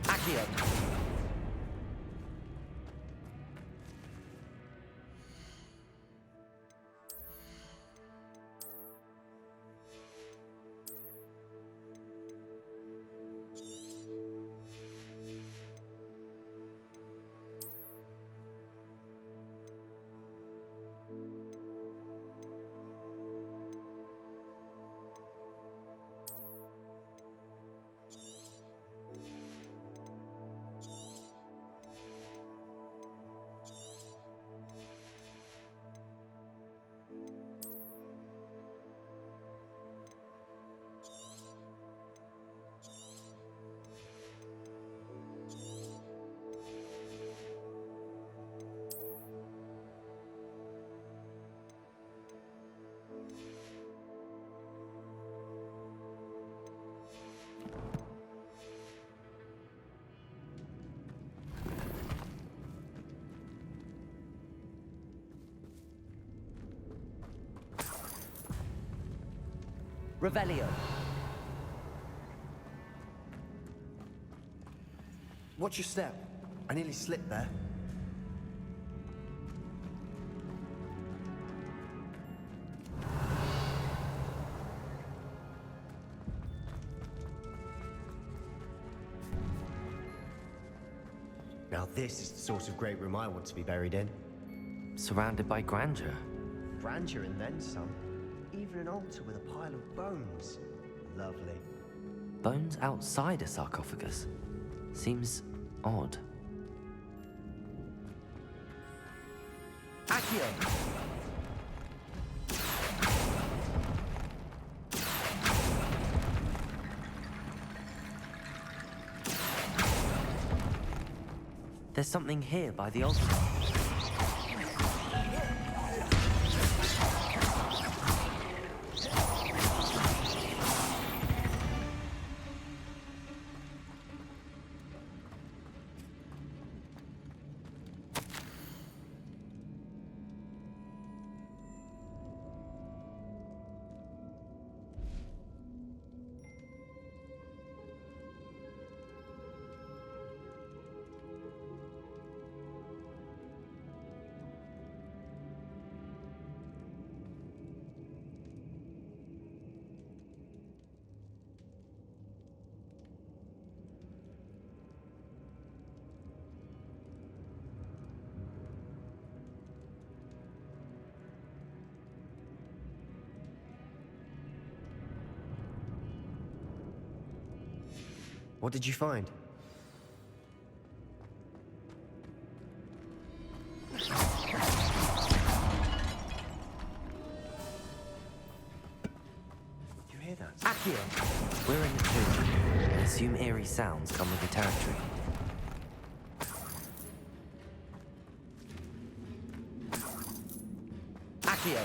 Accio. Revelio. Watch your step. I nearly slipped there. Now this is the sort of great room I want to be buried in. Surrounded by grandeur. Grandeur and then some. Even an altar with a pile of bones. Lovely. Bones outside a sarcophagus. Seems odd. Accio! There's something here by the altar. What did you find? You hear that? Accio! We're in the tomb. I assume eerie sounds come with the territory. Accio!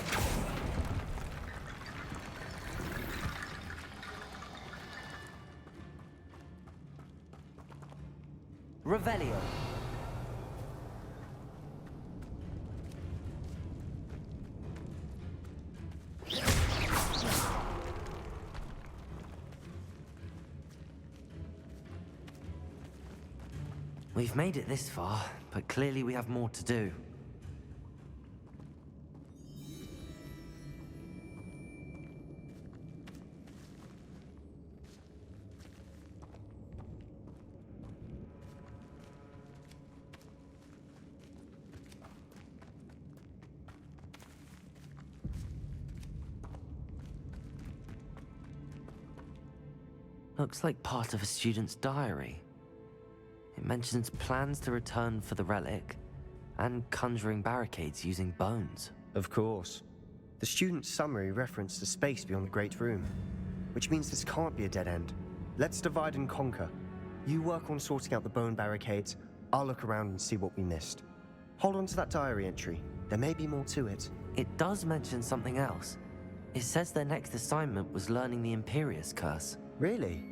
Revelio! We've made it this far, but clearly we have more to do. Looks like part of a student's diary. It mentions plans to return for the relic and conjuring barricades using bones. Of course. The student's summary referenced the space beyond the Great Room, which means this can't be a dead end. Let's divide and conquer. You work on sorting out the bone barricades, I'll look around and see what we missed. Hold on to that diary entry. There may be more to it. It does mention something else. It says their next assignment was learning the Imperius Curse. Really?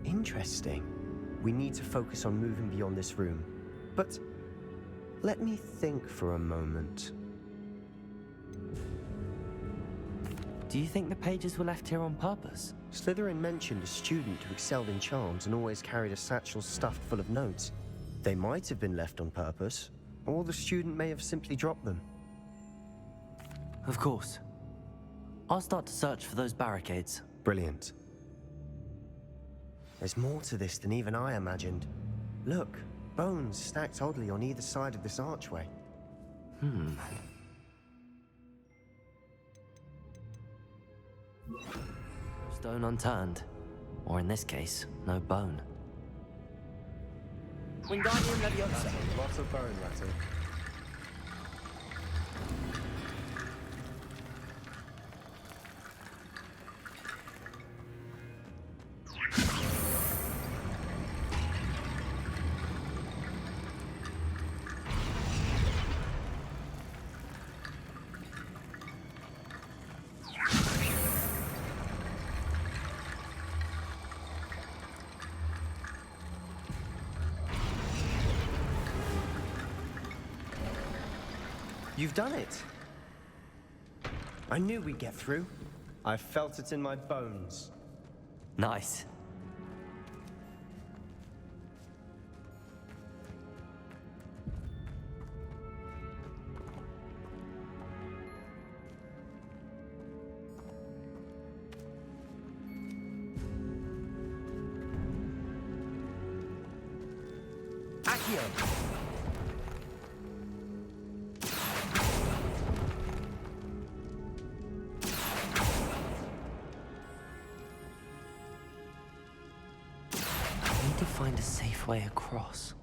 Interesting. We need to focus on moving beyond this room. But let me think for a moment. Do you think the pages were left here on purpose? Slytherin mentioned a student who excelled in charms and always carried a satchel stuffed full of notes. They might have been left on purpose, or the student may have simply dropped them. Of course. I'll start to search for those barricades. Brilliant. There's more to this than even I imagined. Look, bones stacked oddly on either side of this archway. Stone unturned. Or in this case, no bone. Wingardium Leviosa! Lots of bone rattle. You've done it! I knew we'd get through. I felt it in my bones. Nice. Accio! find a safe way across.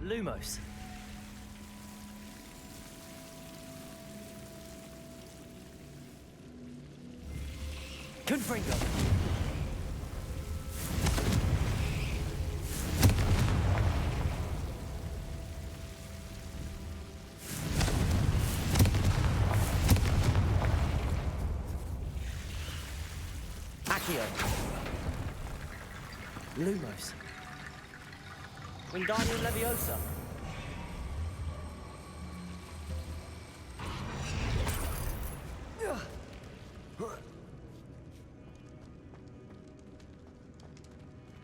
Lumos. Confringo. Accio. Lumos. Wingardium Leviosa.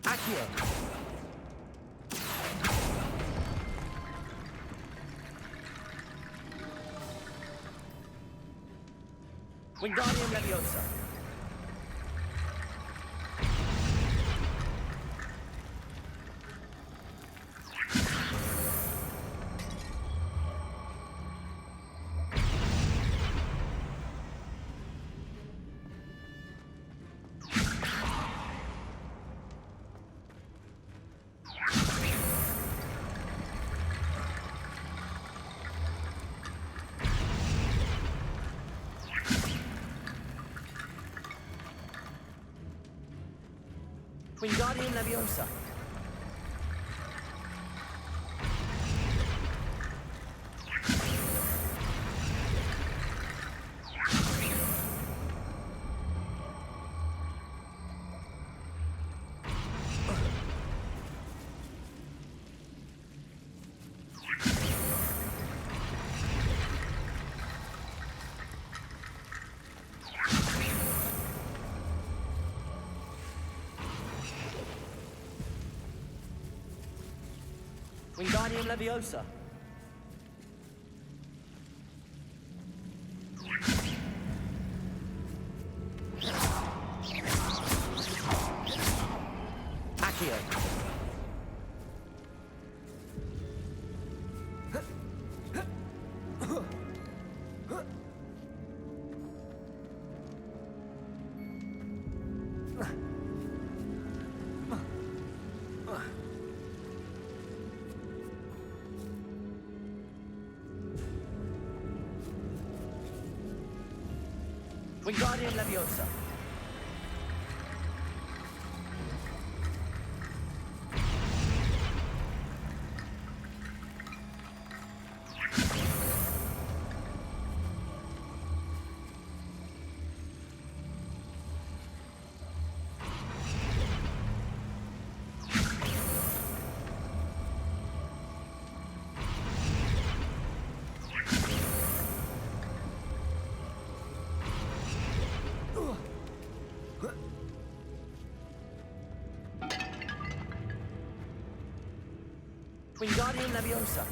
Accio. Wingardium Leviosa. Wingardium Leviosa. Wingardium Leviosa. Accio. Wingardium Leviosa. Wingardium Leviosa.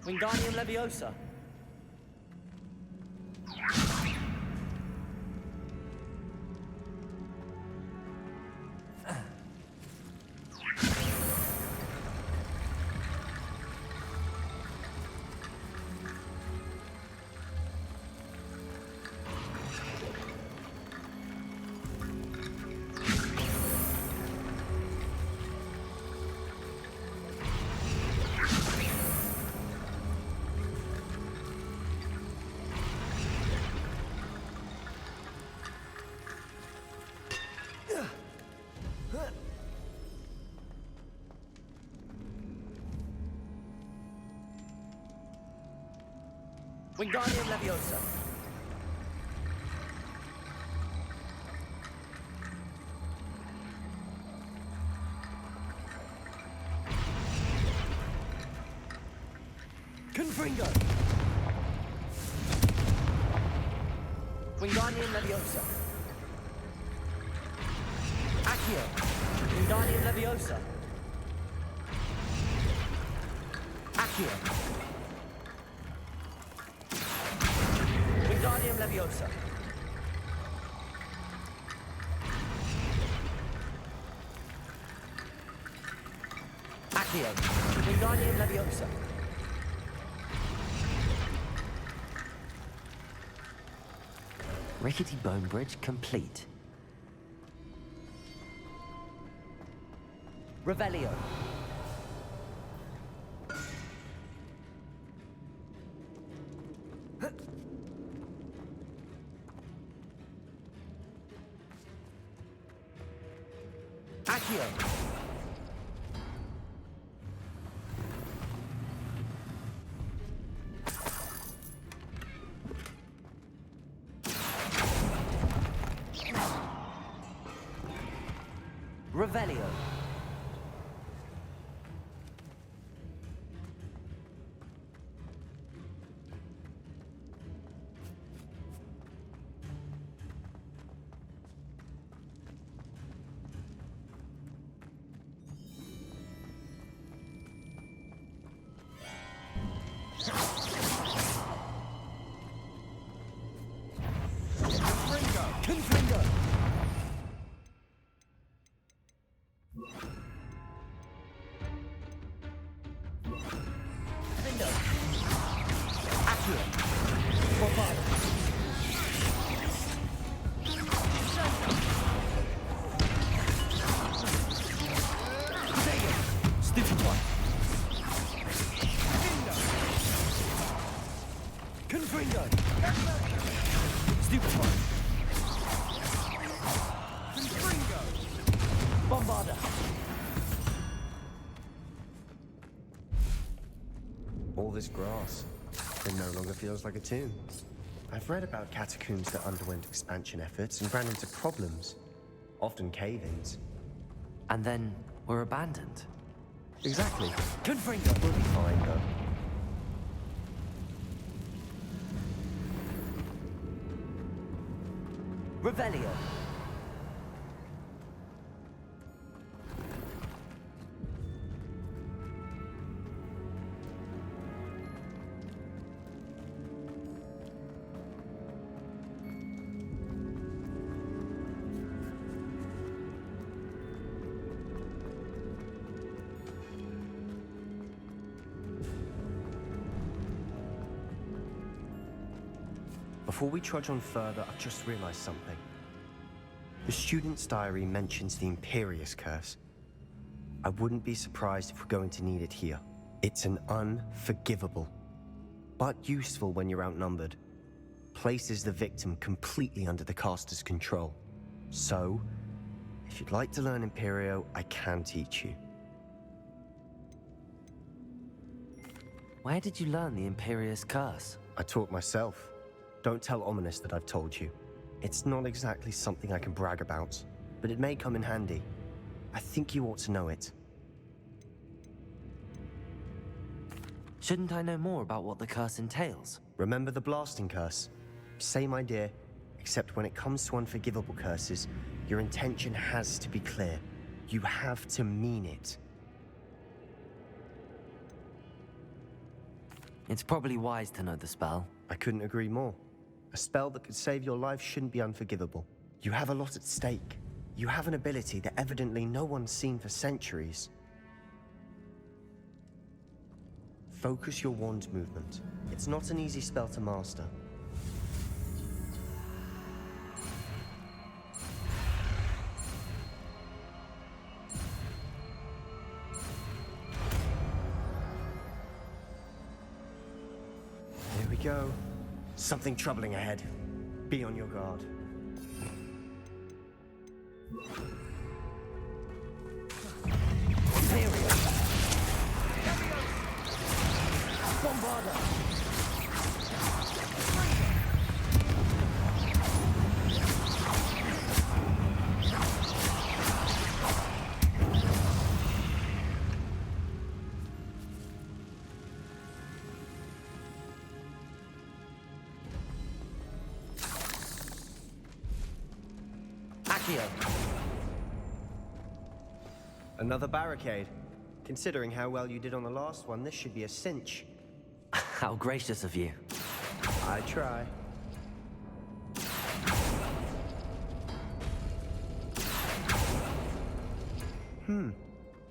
Wingardium Leviosa. Wingardium Leviosa. Confringo. Wingardium Leviosa. Accio. Wingardium Leviosa. Accio. Wingardium Leviosa. Accio. Wingardium Leviosa. Rickety Bone Bridge complete. Revelio. Accio. Revelio. Confringo. Confringo. Accio. Bombard. Diagon. Stupid one. Confringo. Stupid one. Bombarda. All this grass. It no longer feels like a tomb. I've read about catacombs that underwent expansion efforts and ran into problems. Often cave-ins. And then were abandoned. Exactly. Confringo. We'll be fine, though. Revelio. Before we trudge on further, I've just realized something. The student's diary mentions the Imperious Curse. I wouldn't be surprised if we're going to need it here. It's an unforgivable, but useful when you're outnumbered. Places the victim completely under the caster's control. So, if you'd like to learn Imperio, I can teach you. Where did you learn the Imperious Curse? I taught myself. Don't tell Ominous that I've told you. It's not exactly something I can brag about, but it may come in handy. I think you ought to know it. Shouldn't I know more about what the curse entails? Remember the blasting curse? Same idea, except when it comes to unforgivable curses, your intention has to be clear. You have to mean it. It's probably wise to know the spell. I couldn't agree more. A spell that could save your life shouldn't be unforgivable. You have a lot at stake. You have an ability that evidently no one's seen for centuries. Focus your wand movement. It's not an easy spell to master. Here we go. Something troubling ahead. Be on your guard. Bombarda. Accio! Another barricade. Considering how well you did on the last one, this should be a cinch. How gracious of you. I try.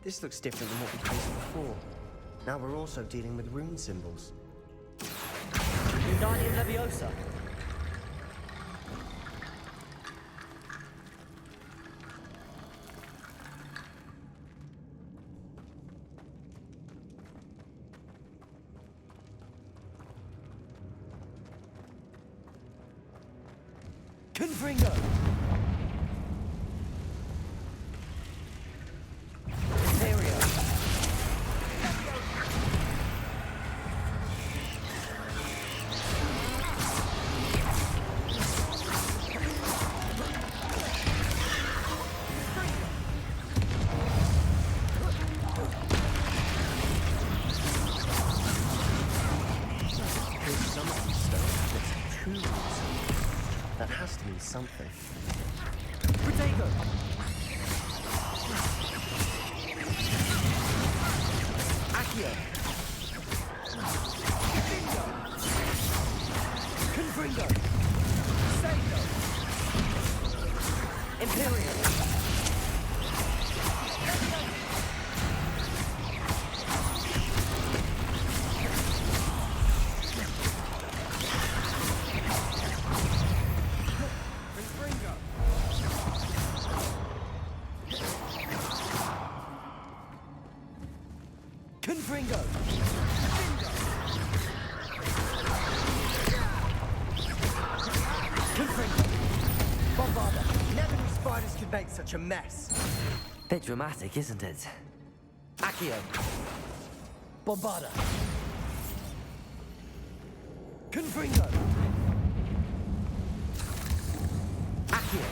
This looks different than what we faced before. Now we're also dealing with rune symbols. Wingardium Leviosa. Confringo. Imperio. That has to mean something. Protego. Accio. Confringo. Sego. Imperial. Confringo! Confringo! Bombarda! Never knew spiders could make such a mess. Bit dramatic, isn't it? Accio! Bombarda! Confringo! Accio!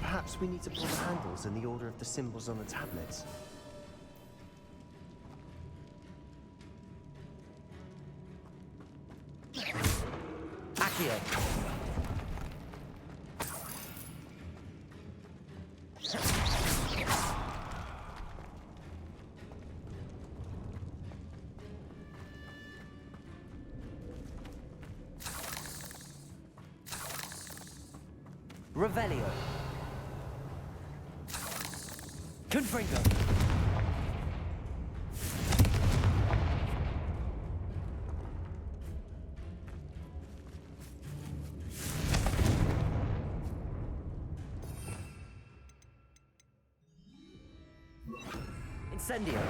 Perhaps we need to pull the handles in the order of the symbols on the tablets. Accio! Revelio. Confringo. Incendio.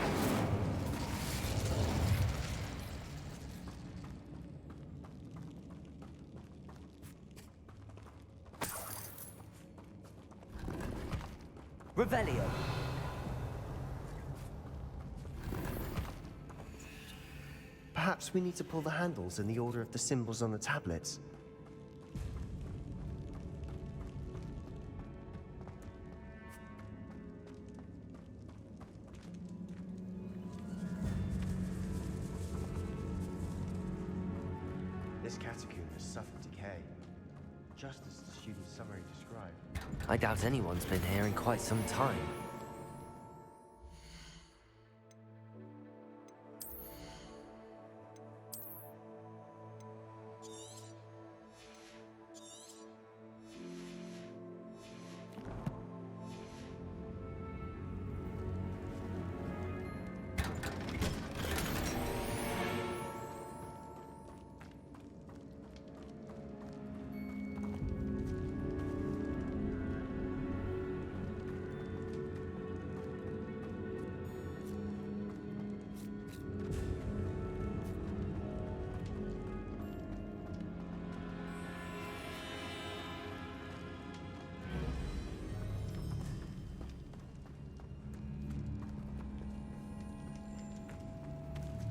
Revelio. Perhaps we need to pull the handles in the order of the symbols on the tablets. This catacomb has suffered decay, just as the student's summary described. I doubt anyone's been here in quite some time.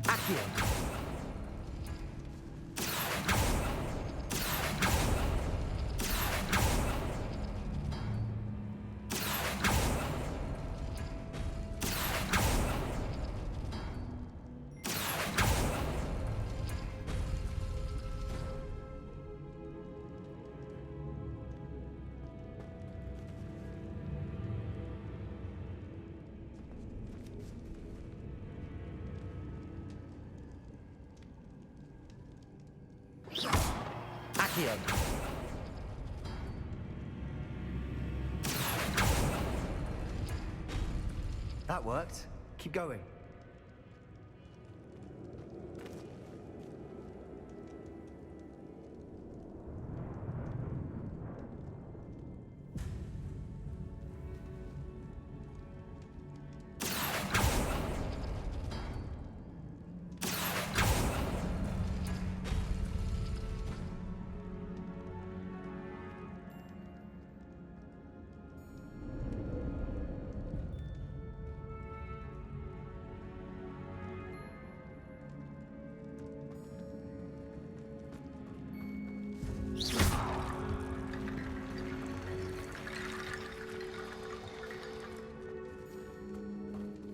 Accio. Accio. That worked. Keep going.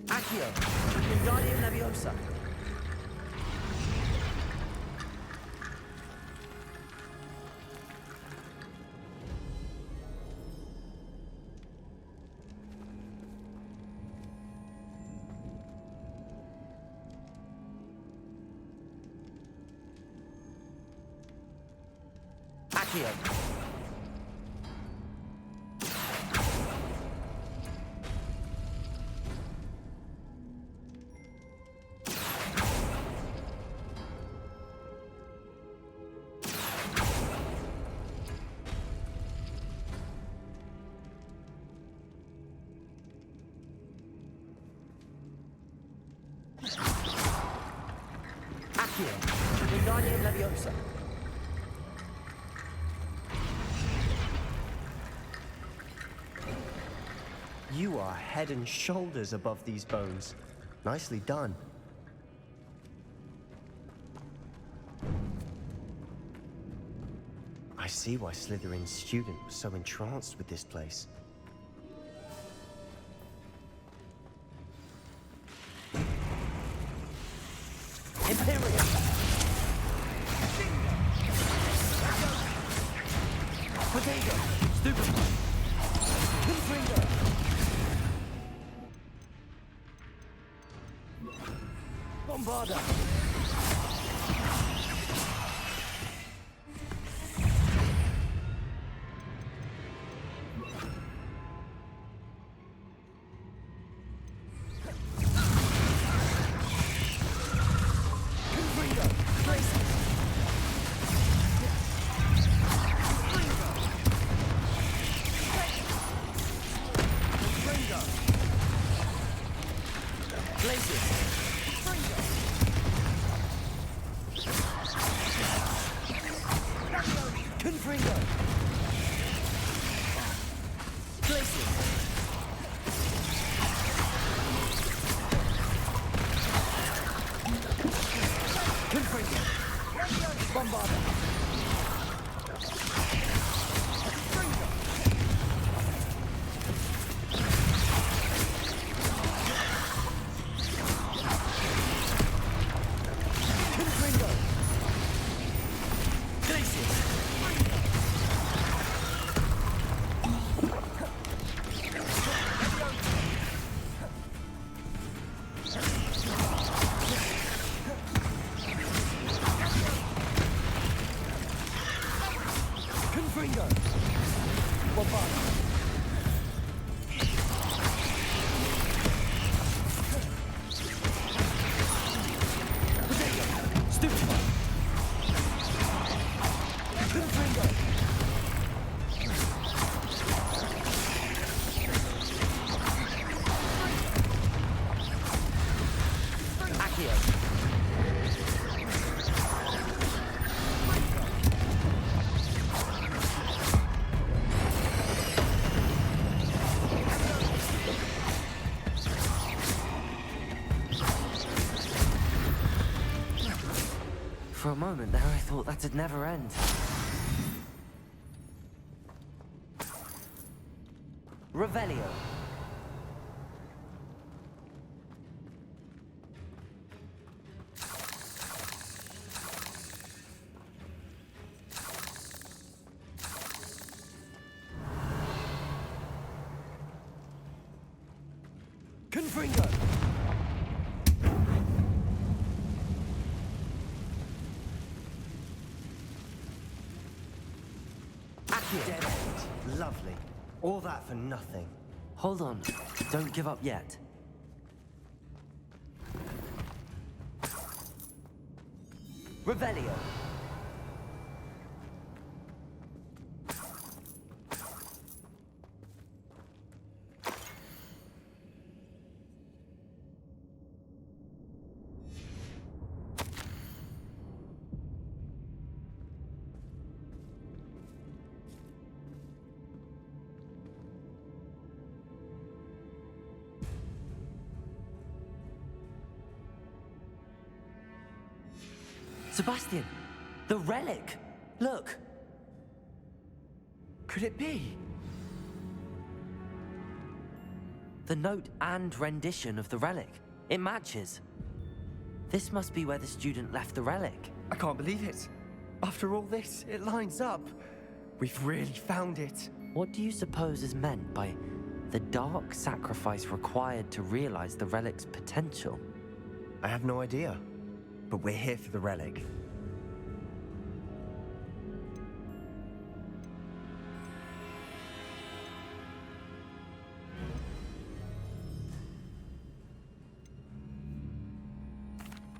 Accio, Wingardium Leviosa. Accio. Accio, Wingardium Leviosa. You are head and shoulders above these bones. Nicely done. I see why Slytherin's student was so entranced with this place. Imperium. Potato. Stupid. Confringo. Bombarda. For a moment there, I thought that'd never end. Revelio. Confringo. Dead end. Lovely. All that for nothing. Hold on. Don't give up yet. Revelio. Sebastian, the relic! Look! Could it be? The note and rendition of the relic. It matches. This must be where the student left the relic. I can't believe it. After all this, it lines up. We've really found it. What do you suppose is meant by the dark sacrifice required to realize the relic's potential? I have no idea. But we're here for the relic.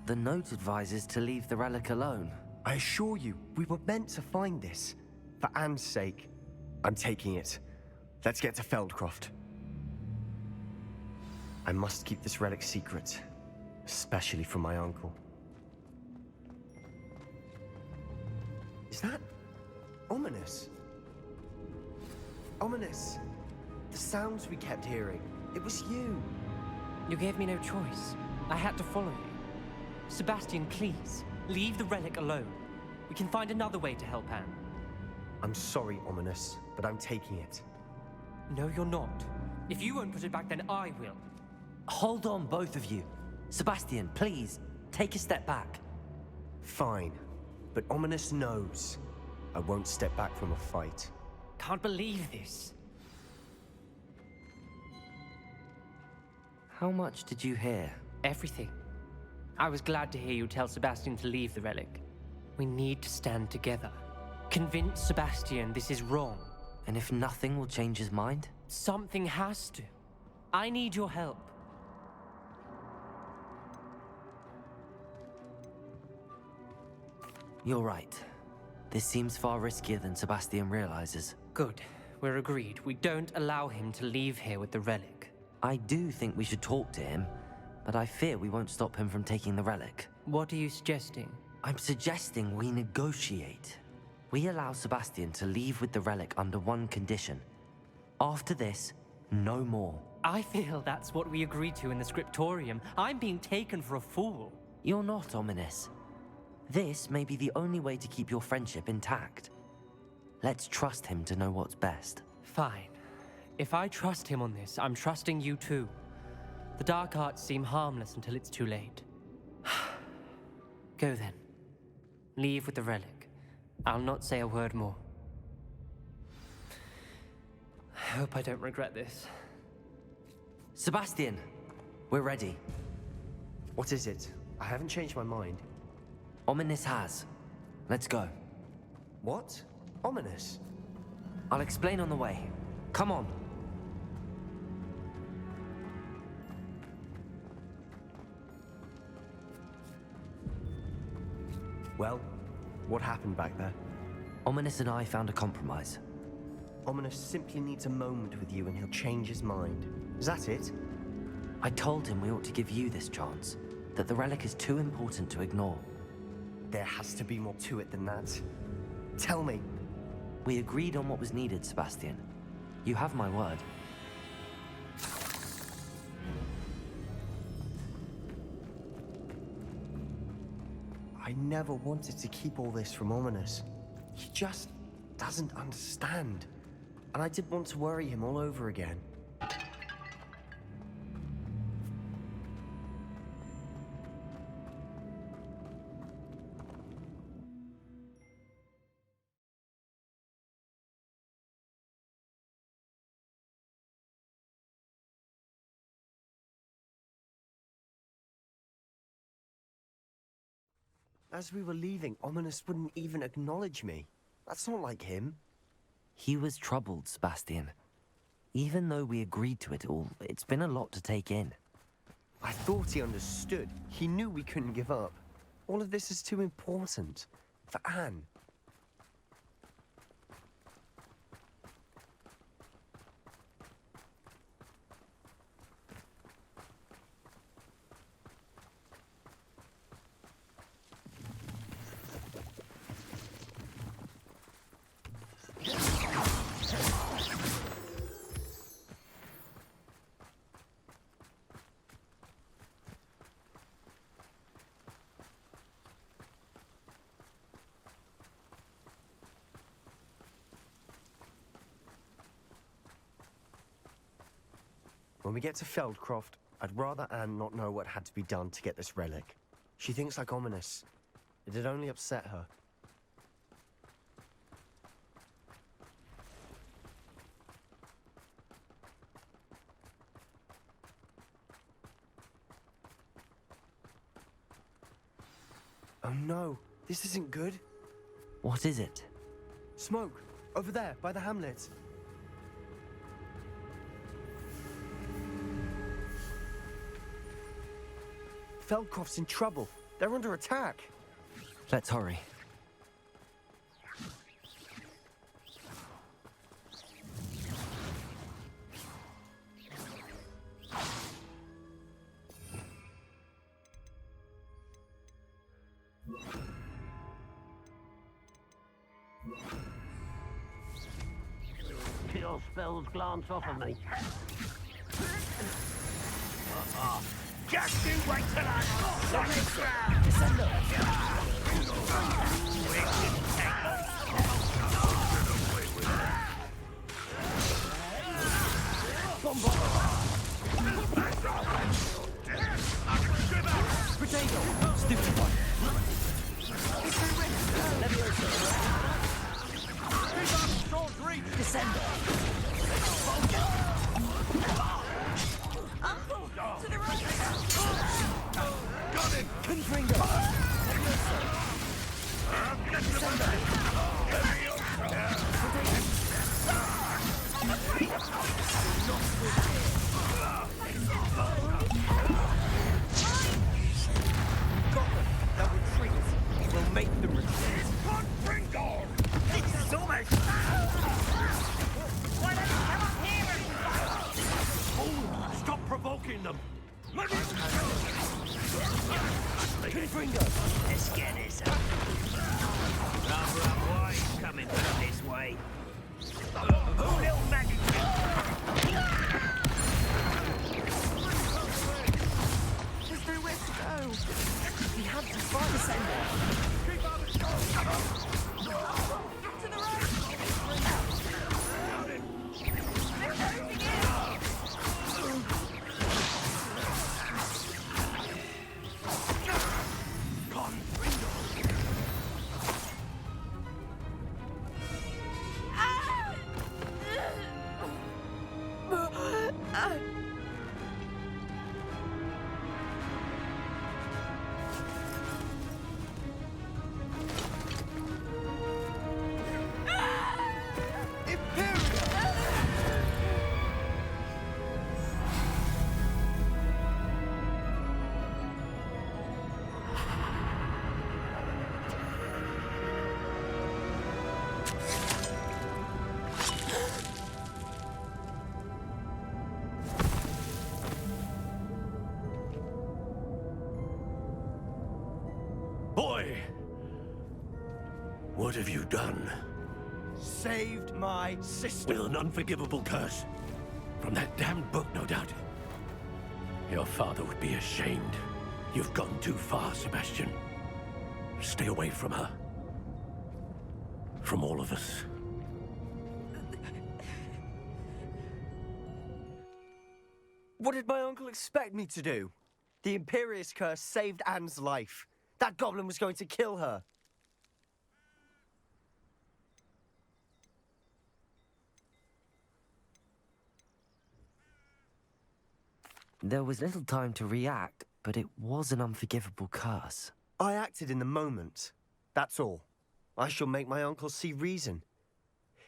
The note advises to leave the relic alone. I assure you, we were meant to find this. For Anne's sake. I'm taking it. Let's get to Feldcroft. I must keep this relic secret. Especially from my uncle. Is that ominous? Ominous. The sounds we kept hearing. It was you. You gave me no choice. I had to follow you. Sebastian, please, leave the relic alone. We can find another way to help Anne. I'm sorry, Ominous, but I'm taking it. No, you're not. If you won't put it back, then I will. Hold on, both of you. Sebastian, please, take a step back. Fine. But Ominous knows I won't step back from a fight. Can't believe this. How much did you hear? Everything. I was glad to hear you tell Sebastian to leave the relic. We need to stand together. Convince Sebastian this is wrong. And if nothing will change his mind? Something has to. I need your help. You're right. This seems far riskier than Sebastian realizes. Good. We're agreed. We don't allow him to leave here with the relic. I do think we should talk to him, but I fear we won't stop him from taking the relic. What are you suggesting? I'm suggesting we negotiate. We allow Sebastian to leave with the relic under one condition. After this, no more. I feel that's what we agreed to in the scriptorium. I'm being taken for a fool. You're not, Ominous. This may be the only way to keep your friendship intact. Let's trust him to know what's best. Fine. If I trust him on this, I'm trusting you too. The dark arts seem harmless until it's too late. Go then. Leave with the relic. I'll not say a word more. I hope I don't regret this. Sebastian, we're ready. What is it? I haven't changed my mind. Ominous has. Let's go. What? Ominous? I'll explain on the way. Come on. Well, what happened back there? Ominous and I found a compromise. Ominous simply needs a moment with you and he'll change his mind. Is that it? I told him we ought to give you this chance, that the relic is too important to ignore. There has to be more to it than that. Tell me. We agreed on what was needed, Sebastian. You have my word. I never wanted to keep all this from Ominous. He just doesn't understand. And I didn't want to worry him all over again. As we were leaving, Ominous wouldn't even acknowledge me. That's not like him. He was troubled, Sebastian. Even though we agreed to it all, it's been a lot to take in. I thought he understood. He knew we couldn't give up. All of this is too important. For Anne. When we get to Feldcroft, I'd rather Anne not know what had to be done to get this relic. She thinks like ominous. It'd only upset her. Oh no, this isn't good. What is it? Smoke, over there, by the hamlet. Feldcroft's in trouble. They're under attack. Let's hurry. Your spells glance off of me. Just you wait till I'm Potato! Stupid one! Descender! Uncle! To the right! got him! Confringo! Got them. They'll retreat. We'll make them retreat. Confringo! This is almost... Why don't you come up here Oh, stop provoking them! Confringo! Let's get this up. Rather unwise coming back this way. Oh, little magic! There's nowhere to go. We have to find the sender. to the right! They're closing in! Boy! What have you done? Saved my sister. With an unforgivable curse. From that damned book, no doubt. Your father would be ashamed. You've gone too far, Sebastian. Stay away from her. From all of us. What did my uncle expect me to do? The Imperious curse saved Anne's life. That goblin was going to kill her. There was little time to react, but it was an unforgivable curse. I acted in the moment. That's all. I shall make my uncle see reason.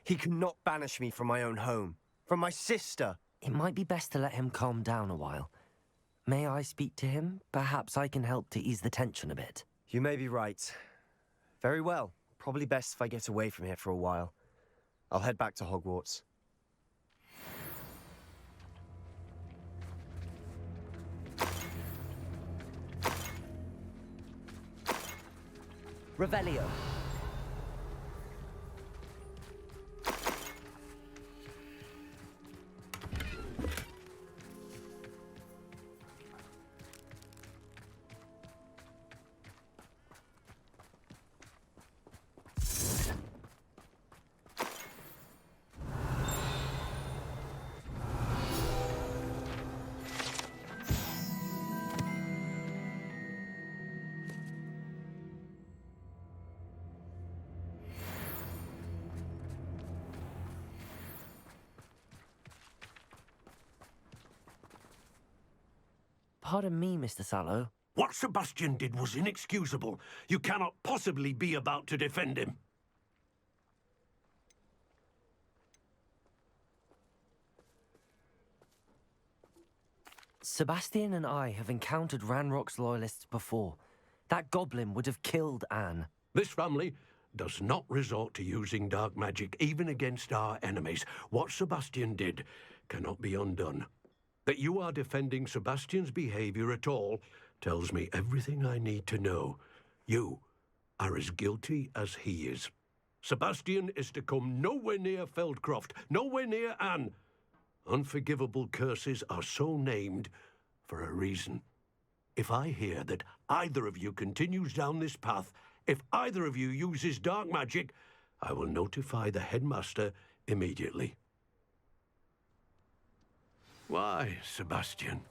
He cannot banish me from my own home. From my sister. It might be best to let him calm down a while. May I speak to him? Perhaps I can help to ease the tension a bit. You may be right. Very well. Probably best if I get away from here for a while. I'll head back to Hogwarts. Revelio. Pardon me, Mr. Sallow. What Sebastian did was inexcusable. You cannot possibly be about to defend him. Sebastian and I have encountered Ranrock's loyalists before. That goblin would have killed Anne. This family does not resort to using dark magic even against our enemies. What Sebastian did cannot be undone. That you are defending Sebastian's behavior at all tells me everything I need to know. You are as guilty as he is. Sebastian is to come nowhere near Feldcroft, nowhere near Anne. Unforgivable curses are so named for a reason. If I hear that either of you continues down this path, if either of you uses dark magic, I will notify the headmaster immediately. Why, Sebastian?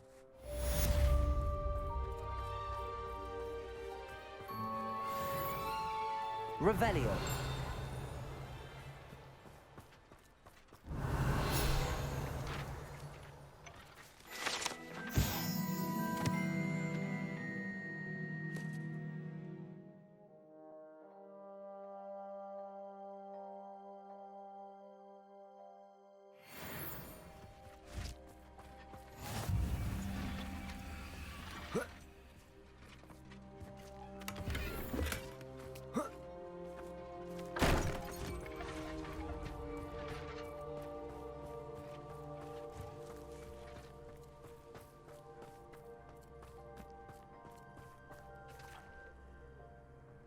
Revelio.